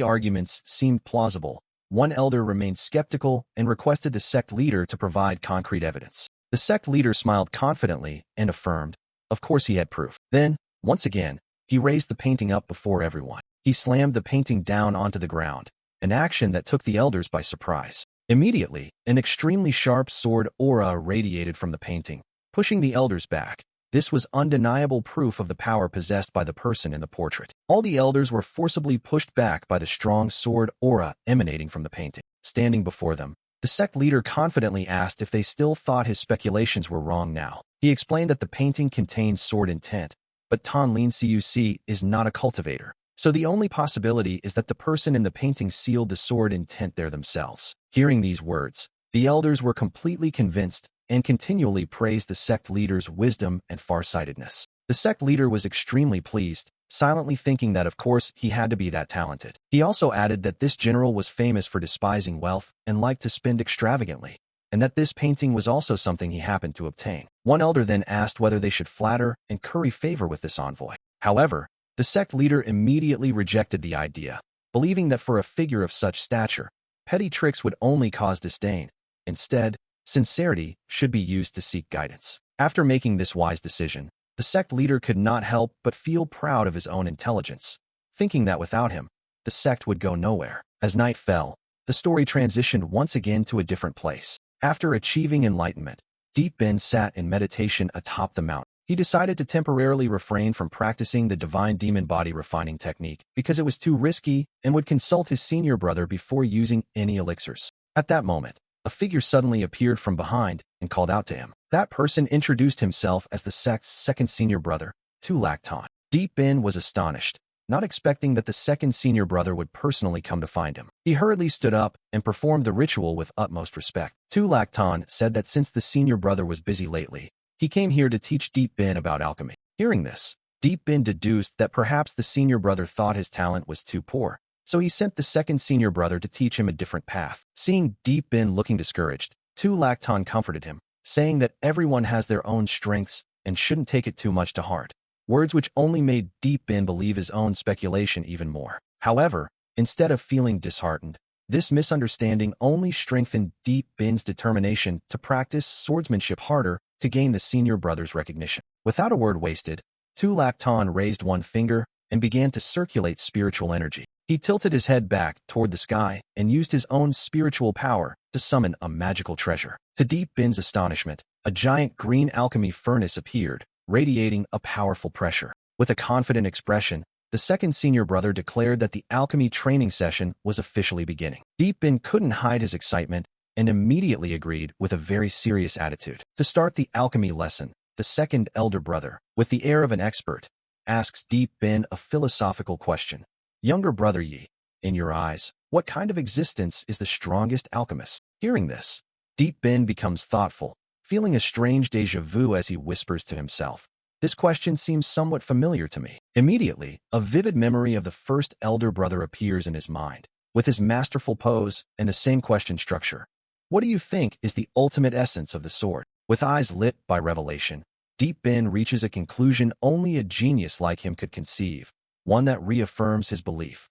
arguments seemed plausible, one elder remained skeptical and requested the sect leader to provide concrete evidence. The sect leader smiled confidently and affirmed, of course he had proof. Then, once again, he raised the painting up before everyone. He slammed the painting down onto the ground, an action that took the elders by surprise. Immediately, an extremely sharp sword aura radiated from the painting, pushing the elders back. This was undeniable proof of the power possessed by the person in the portrait. All the elders were forcibly pushed back by the strong sword aura emanating from the painting. Standing before them, the sect leader confidently asked if they still thought his speculations were wrong now. He explained that the painting contains sword intent, but Tan Lin Cuc is not a cultivator, so the only possibility is that the person in the painting sealed the sword intent there themselves. Hearing these words, the elders were completely convinced and continually praised the sect leader's wisdom and farsightedness. The sect leader was extremely pleased, silently thinking that of course he had to be that talented. He also added that this general was famous for despising wealth and liked to spend extravagantly, and that this painting was also something he happened to obtain. One elder then asked whether they should flatter and curry favor with this envoy. However, the sect leader immediately rejected the idea, believing that for a figure of such stature, petty tricks would only cause disdain. Instead, sincerity should be used to seek guidance. After making this wise decision, the sect leader could not help but feel proud of his own intelligence, thinking that without him, the sect would go nowhere. As night fell, the story transitioned once again to a different place. After achieving enlightenment, Deep Ben sat in meditation atop the mountain. He decided to temporarily refrain from practicing the divine demon body refining technique because it was too risky and would consult his senior brother before using any elixirs. At that moment, a figure suddenly appeared from behind and called out to him. That person introduced himself as the sect's second senior brother, Tulakton. Deep Ben was astonished, not expecting that the second senior brother would personally come to find him. He hurriedly stood up and performed the ritual with utmost respect. Tulakton said that since the senior brother was busy lately, he came here to teach Deep Ben about alchemy. Hearing this, Deep Ben deduced that perhaps the senior brother thought his talent was too poor, so he sent the second senior brother to teach him a different path. Seeing Deep Ben looking discouraged, Tulakton comforted him, saying that everyone has their own strengths and shouldn't take it too much to heart. Words which only made Deep Ben believe his own speculation even more. However, instead of feeling disheartened, this misunderstanding only strengthened Deep Ben's determination to practice swordsmanship harder to gain the senior brother's recognition. Without a word wasted, Tulakton raised one finger and began to circulate spiritual energy. He tilted his head back toward the sky and used his own spiritual power to summon a magical treasure. To Deep Ben's astonishment, a giant green alchemy furnace appeared, radiating a powerful pressure. With a confident expression, the second senior brother declared that the alchemy training session was officially beginning. Deep Ben couldn't hide his excitement and immediately agreed with a very serious attitude. To start the alchemy lesson, the second elder brother, with the air of an expert, asks Deep Ben a philosophical question. Younger brother Yi, in your eyes, what kind of existence is the strongest alchemist? Hearing this, Deep Ben becomes thoughtful, feeling a strange déjà vu as he whispers to himself. This question seems somewhat familiar to me. Immediately, a vivid memory of the first elder brother appears in his mind, with his masterful pose and the same question structure. What do you think is the ultimate essence of the sword? With eyes lit by revelation, Deep Ben reaches a conclusion only a genius like him could conceive, one that reaffirms his belief.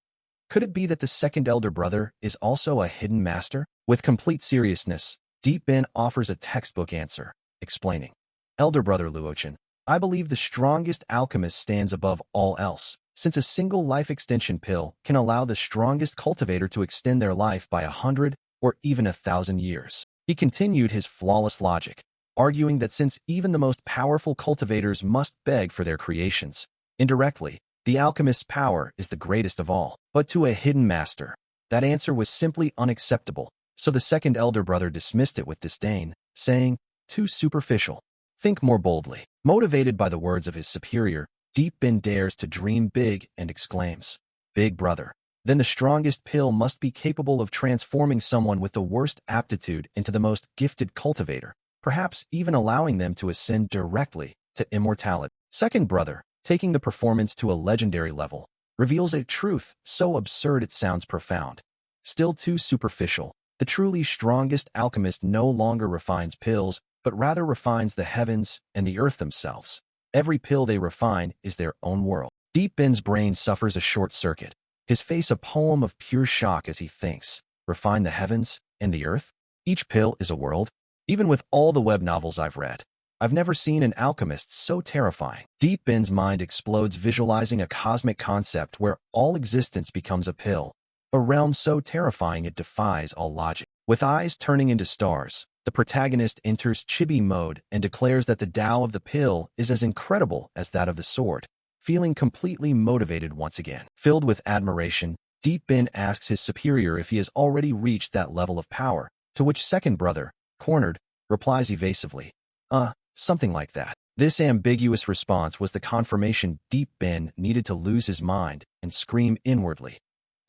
Could it be that the second elder brother is also a hidden master? With complete seriousness, Deep Ben offers a textbook answer, explaining, Elder brother Luochin, I believe the strongest alchemist stands above all else, since a single life extension pill can allow the strongest cultivator to extend their life by 100 or even 1,000 years. He continued his flawless logic, arguing that since even the most powerful cultivators must beg for their creations, indirectly, the alchemist's power is the greatest of all. But to a hidden master, that answer was simply unacceptable, so the second elder brother dismissed it with disdain, saying, too superficial. Think more boldly. Motivated by the words of his superior, Deep Ben dares to dream big and exclaims, Big brother. Then the strongest pill must be capable of transforming someone with the worst aptitude into the most gifted cultivator, perhaps even allowing them to ascend directly to immortality. Second brother, taking the performance to a legendary level, reveals a truth so absurd it sounds profound. Still too superficial, the truly strongest alchemist no longer refines pills, but rather refines the heavens and the earth themselves. Every pill they refine is their own world. Deep Ben's brain suffers a short circuit, his face a poem of pure shock as he thinks, refine the heavens and the earth? Each pill is a world? Even with all the web novels I've read, I've never seen an alchemist so terrifying. Deep Ben's mind explodes visualizing a cosmic concept where all existence becomes a pill, a realm so terrifying it defies all logic. With eyes turning into stars, the protagonist enters chibi mode and declares that the Tao of the pill is as incredible as that of the sword. Feeling completely motivated once again. Filled with admiration, Deep Ben asks his superior if he has already reached that level of power, to which second brother, cornered, replies evasively, something like that. This ambiguous response was the confirmation Deep Ben needed to lose his mind and scream inwardly,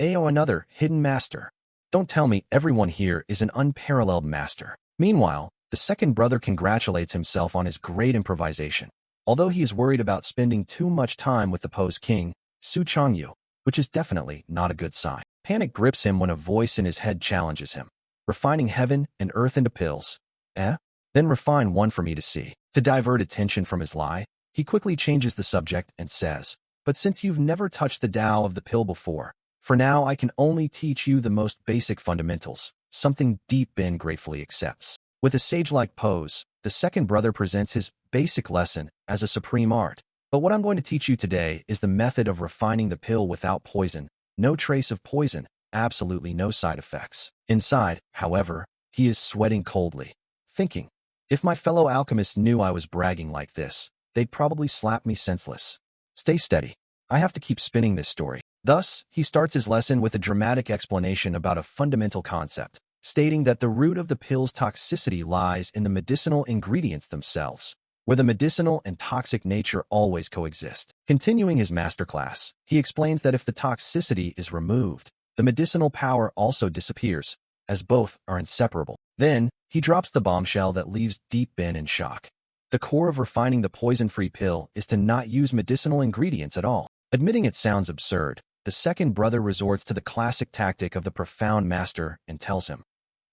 Ayo, another hidden master. Don't tell me everyone here is an unparalleled master. Meanwhile, the second brother congratulates himself on his great improvisation, although he is worried about spending too much time with the Poe's king, Su Changyu, which is definitely not a good sign. Panic grips him when a voice in his head challenges him. Refining heaven and earth into pills? Then refine one for me to see. To divert attention from his lie, he quickly changes the subject and says, but since you've never touched the Tao of the pill before, for now I can only teach you the most basic fundamentals, something Deep Ben gratefully accepts. With a sage-like pose, the second brother presents his basic lesson as a supreme art. But what I'm going to teach you today is the method of refining the pill without poison, no trace of poison, absolutely no side effects. Inside, however, he is sweating coldly, thinking, if my fellow alchemists knew I was bragging like this, they'd probably slap me senseless. Stay steady. I have to keep spinning this story. Thus, he starts his lesson with a dramatic explanation about a fundamental concept, stating that the root of the pill's toxicity lies in the medicinal ingredients themselves, where the medicinal and toxic nature always coexist. Continuing his masterclass, he explains that if the toxicity is removed, the medicinal power also disappears, as both are inseparable. Then, he drops the bombshell that leaves Deep Ben in shock. The core of refining the poison-free pill is to not use medicinal ingredients at all. Admitting it sounds absurd, the second brother resorts to the classic tactic of the profound master and tells him,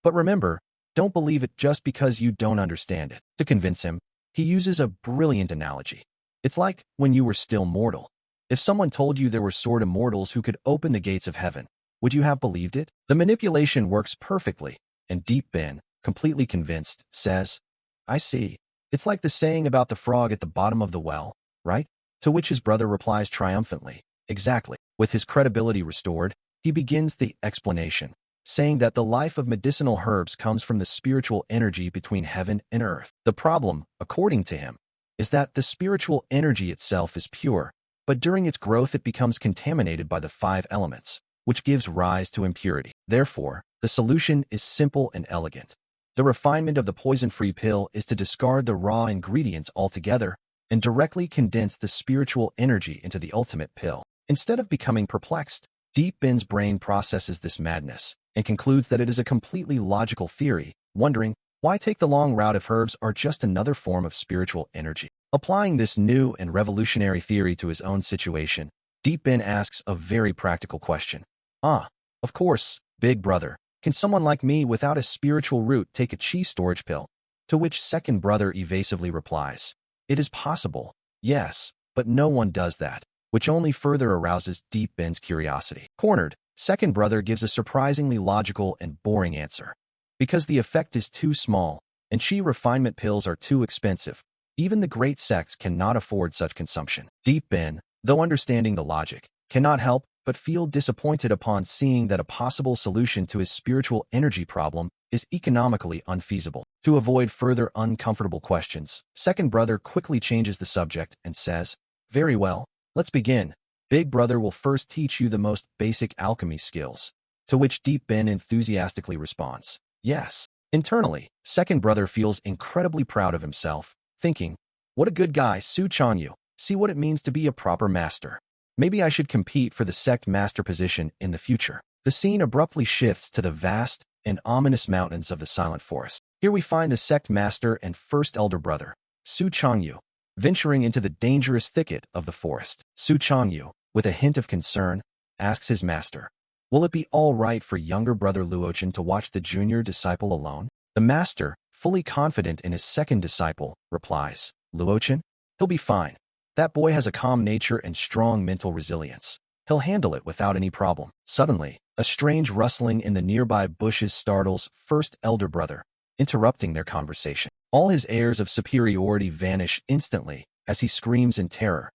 "But remember, don't believe it just because you don't understand it." To convince him, he uses a brilliant analogy. It's like when you were still mortal. If someone told you there were sword immortals who could open the gates of heaven, would you have believed it? The manipulation works perfectly, and Deep Ben, completely convinced, says, "I see. It's like the saying about the frog at the bottom of the well, right?" To which his brother replies triumphantly, "Exactly." With his credibility restored, he begins the explanation, saying that the life of medicinal herbs comes from the spiritual energy between heaven and earth. The problem, according to him, is that the spiritual energy itself is pure, but during its growth it becomes contaminated by the 5 elements, which gives rise to impurity. Therefore, the solution is simple and elegant. The refinement of the poison-free pill is to discard the raw ingredients altogether and directly condense the spiritual energy into the ultimate pill. Instead of becoming perplexed, Deep Ben's brain processes this madness and concludes that it is a completely logical theory, wondering, why take the long route if herbs are just another form of spiritual energy? Applying this new and revolutionary theory to his own situation, Deep Ben asks a very practical question. Of course, big brother, can someone like me without a spiritual root take a chi storage pill? To which second brother evasively replies, "It is possible, yes, but no one does that," which only further arouses Deep Ben's curiosity. Cornered, second brother gives a surprisingly logical and boring answer. Because the effect is too small, and chi refinement pills are too expensive, even the great sects cannot afford such consumption. Deep Ben, though understanding the logic, cannot help but feel disappointed upon seeing that a possible solution to his spiritual energy problem is economically unfeasible. To avoid further uncomfortable questions, second brother quickly changes the subject and says, "Very well, let's begin. Big brother will first teach you the most basic alchemy skills." To which Deep Ben enthusiastically responds, "Yes." Internally, second brother feels incredibly proud of himself, thinking, "What a good guy, Su Changyu. See what it means to be a proper master. Maybe I should compete for the sect master position in the future." The scene abruptly shifts to the vast and ominous mountains of the Silent Forest. Here we find the sect master and first elder brother, Su Changyu, venturing into the dangerous thicket of the forest. Su Changyu, with a hint of concern, asks his master, "Will it be all right for younger brother Luochen to watch the junior disciple alone?" The master, fully confident in his second disciple, replies, "Luochen? He'll be fine. That boy has a calm nature and strong mental resilience. He'll handle it without any problem." Suddenly, a strange rustling in the nearby bushes startles first elder brother, interrupting their conversation. All his airs of superiority vanish instantly as he screams in terror,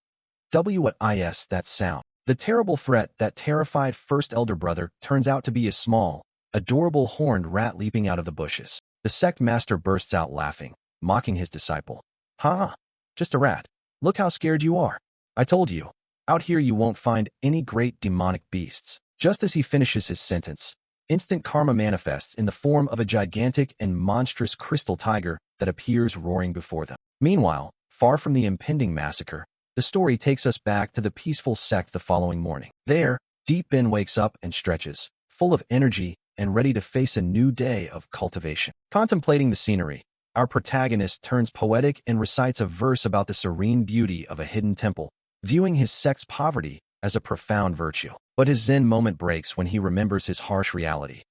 "What is that sound?" The terrible threat that terrified first elder brother turns out to be a small, adorable horned rat leaping out of the bushes. The sect master bursts out laughing, mocking his disciple. "Ha! Just a rat. Look how scared you are. I told you, out here you won't find any great demonic beasts." Just as he finishes his sentence, instant karma manifests in the form of a gigantic and monstrous crystal tiger that appears roaring before them. Meanwhile, far from the impending massacre, the story takes us back to the peaceful sect the following morning. There, Deep Ben wakes up and stretches, full of energy and ready to face a new day of cultivation. Contemplating the scenery, our protagonist turns poetic and recites a verse about the serene beauty of a hidden temple, viewing his sect's poverty as a profound virtue. But his zen moment breaks when he remembers his harsh reality.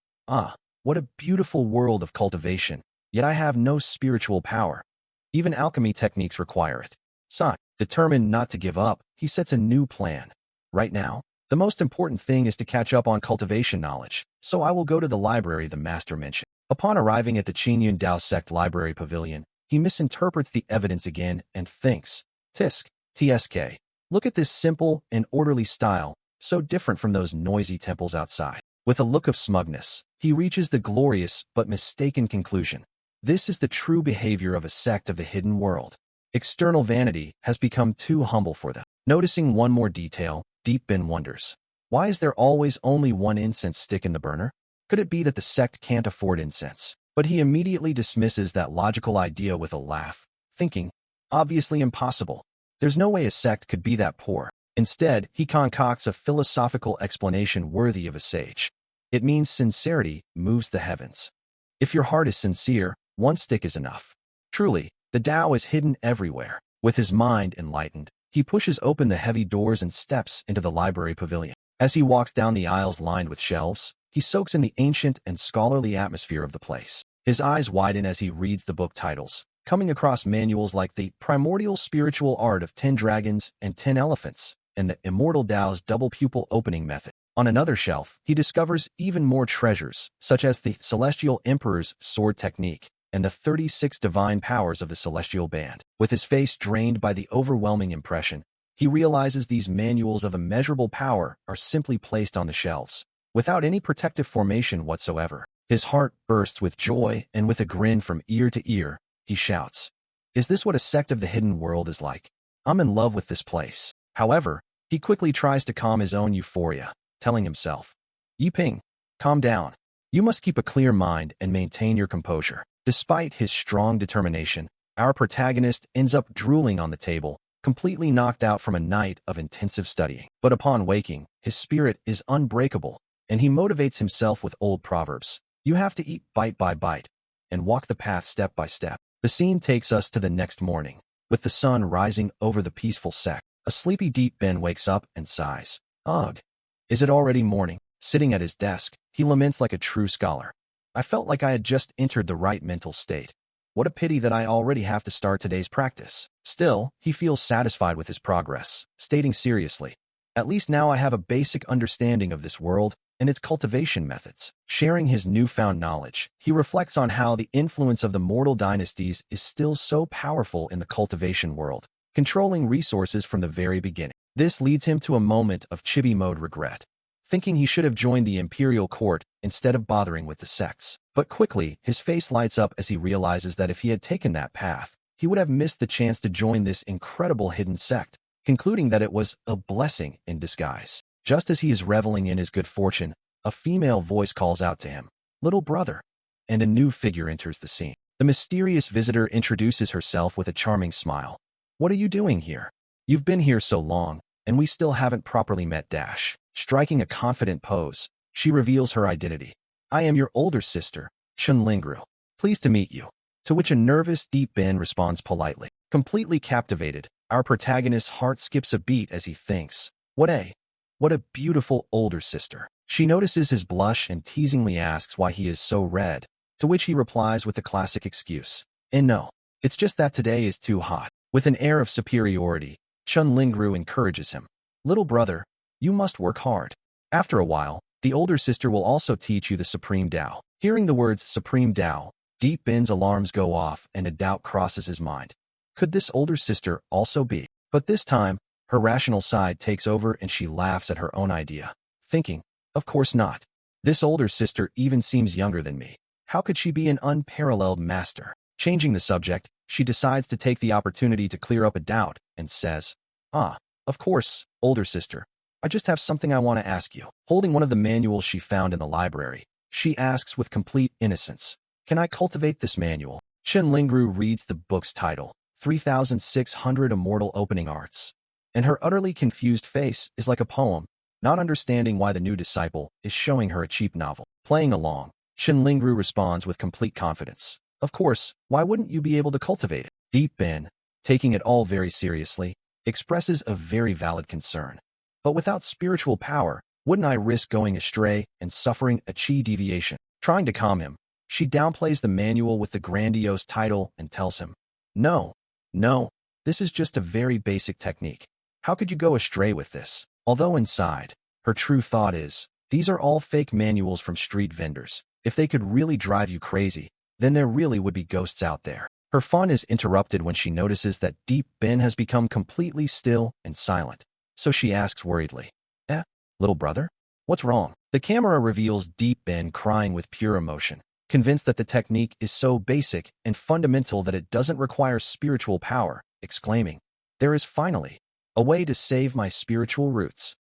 What a beautiful world of cultivation, yet I have no spiritual power. Even alchemy techniques require it. Determined not to give up, he sets a new plan. Right now, the most important thing is to catch up on cultivation knowledge, so I will go to the library the master mentioned. Upon arriving at the Qingyun Dao sect library pavilion, he misinterprets the evidence again and thinks, "Tsk, look at this simple and orderly style, so different from those noisy temples outside." With a look of smugness, he reaches the glorious but mistaken conclusion. This is the true behavior of a sect of the hidden world. External vanity has become too humble for them. Noticing one more detail, Deep Ben wonders, why is there always only one incense stick in the burner? Could it be that the sect can't afford incense? But he immediately dismisses that logical idea with a laugh, thinking, obviously impossible. There's no way a sect could be that poor. Instead, he concocts a philosophical explanation worthy of a sage. It means sincerity moves the heavens. If your heart is sincere, one stick is enough. Truly, the Tao is hidden everywhere. With his mind enlightened, he pushes open the heavy doors and steps into the library pavilion. As he walks down the aisles lined with shelves, he soaks in the ancient and scholarly atmosphere of the place. His eyes widen as he reads the book titles, coming across manuals like The Primordial Spiritual Art of 10 Dragons and 10 Elephants, and The Immortal Tao's Double Pupil Opening Method. On another shelf, he discovers even more treasures, such as the Celestial Emperor's Sword Technique and the 36 Divine Powers of the Celestial Band. With his face drained by the overwhelming impression, he realizes these manuals of immeasurable power are simply placed on the shelves, without any protective formation whatsoever. His heart bursts with joy, and with a grin from ear to ear, he shouts, "Is this what a sect of the hidden world is like? I'm in love with this place." However, he quickly tries to calm his own euphoria, telling himself, "Yiping, calm down. You must keep a clear mind and maintain your composure." Despite his strong determination, our protagonist ends up drooling on the table, completely knocked out from a night of intensive studying. But upon waking, his spirit is unbreakable, and he motivates himself with old proverbs. You have to eat bite by bite and walk the path step by step. The scene takes us to the next morning, with the sun rising over the peaceful sect. A sleepy Deep Ben wakes up and sighs. Ugh, is it already morning? Sitting at his desk, he laments like a true scholar. I felt like I had just entered the right mental state. What a pity that I already have to start today's practice. Still, he feels satisfied with his progress, stating seriously, at least now I have a basic understanding of this world and its cultivation methods. Sharing his newfound knowledge, he reflects on how the influence of the mortal dynasties is still so powerful in the cultivation world, controlling resources from the very beginning. This leads him to a moment of chibi mode regret, thinking he should have joined the imperial court instead of bothering with the sects. But quickly, his face lights up as he realizes that if he had taken that path, he would have missed the chance to join this incredible hidden sect, concluding that it was a blessing in disguise. Just as he is reveling in his good fortune, a female voice calls out to him, "Little brother," and a new figure enters the scene. The mysterious visitor introduces herself with a charming smile. "What are you doing here? You've been here so long, and we still haven't properly met." Striking a confident pose, she reveals her identity. "I am your older sister, Chun-Lingru. Pleased to meet you." To which a nervous Deep Ben responds politely. Completely captivated, our protagonist's heart skips a beat as he thinks, what a beautiful older sister. She notices his blush and teasingly asks why he is so red, to which he replies with the classic excuse, "And no, it's just that today is too hot." With an air of superiority, Chun-Lingru encourages him, "Little brother, you must work hard. After a while, the older sister will also teach you the Supreme Tao." Hearing the words Supreme Tao, Deep Ben's alarms go off and a doubt crosses his mind. Could this older sister also be? But this time, her rational side takes over and she laughs at her own idea, thinking, of course not. This older sister even seems younger than me. How could she be an unparalleled master? Changing the subject, she decides to take the opportunity to clear up a doubt and says, of course, older sister. I just have something I want to ask you." Holding one of the manuals she found in the library, she asks with complete innocence, "Can I cultivate this manual?" Chun-Lingru reads the book's title, 3600 Immortal Opening Arts, and her utterly confused face is like a poem, not understanding why the new disciple is showing her a cheap novel. Playing along, Chun-Lingru responds with complete confidence, "Of course, why wouldn't you be able to cultivate it?" Deep Ben, taking it all very seriously, expresses a very valid concern. "But without spiritual power, wouldn't I risk going astray and suffering a chi deviation?" Trying to calm him, she downplays the manual with the grandiose title and tells him, No, this is just a very basic technique. How could you go astray with this?" Although inside, her true thought is, these are all fake manuals from street vendors. If they could really drive you crazy, then there really would be ghosts out there. Her fun is interrupted when she notices that Deep Ben has become completely still and silent. So she asks worriedly, little brother? What's wrong?" The camera reveals Deep Ben crying with pure emotion, convinced that the technique is so basic and fundamental that it doesn't require spiritual power. exclaiming, "There is finally a way to save my spiritual roots."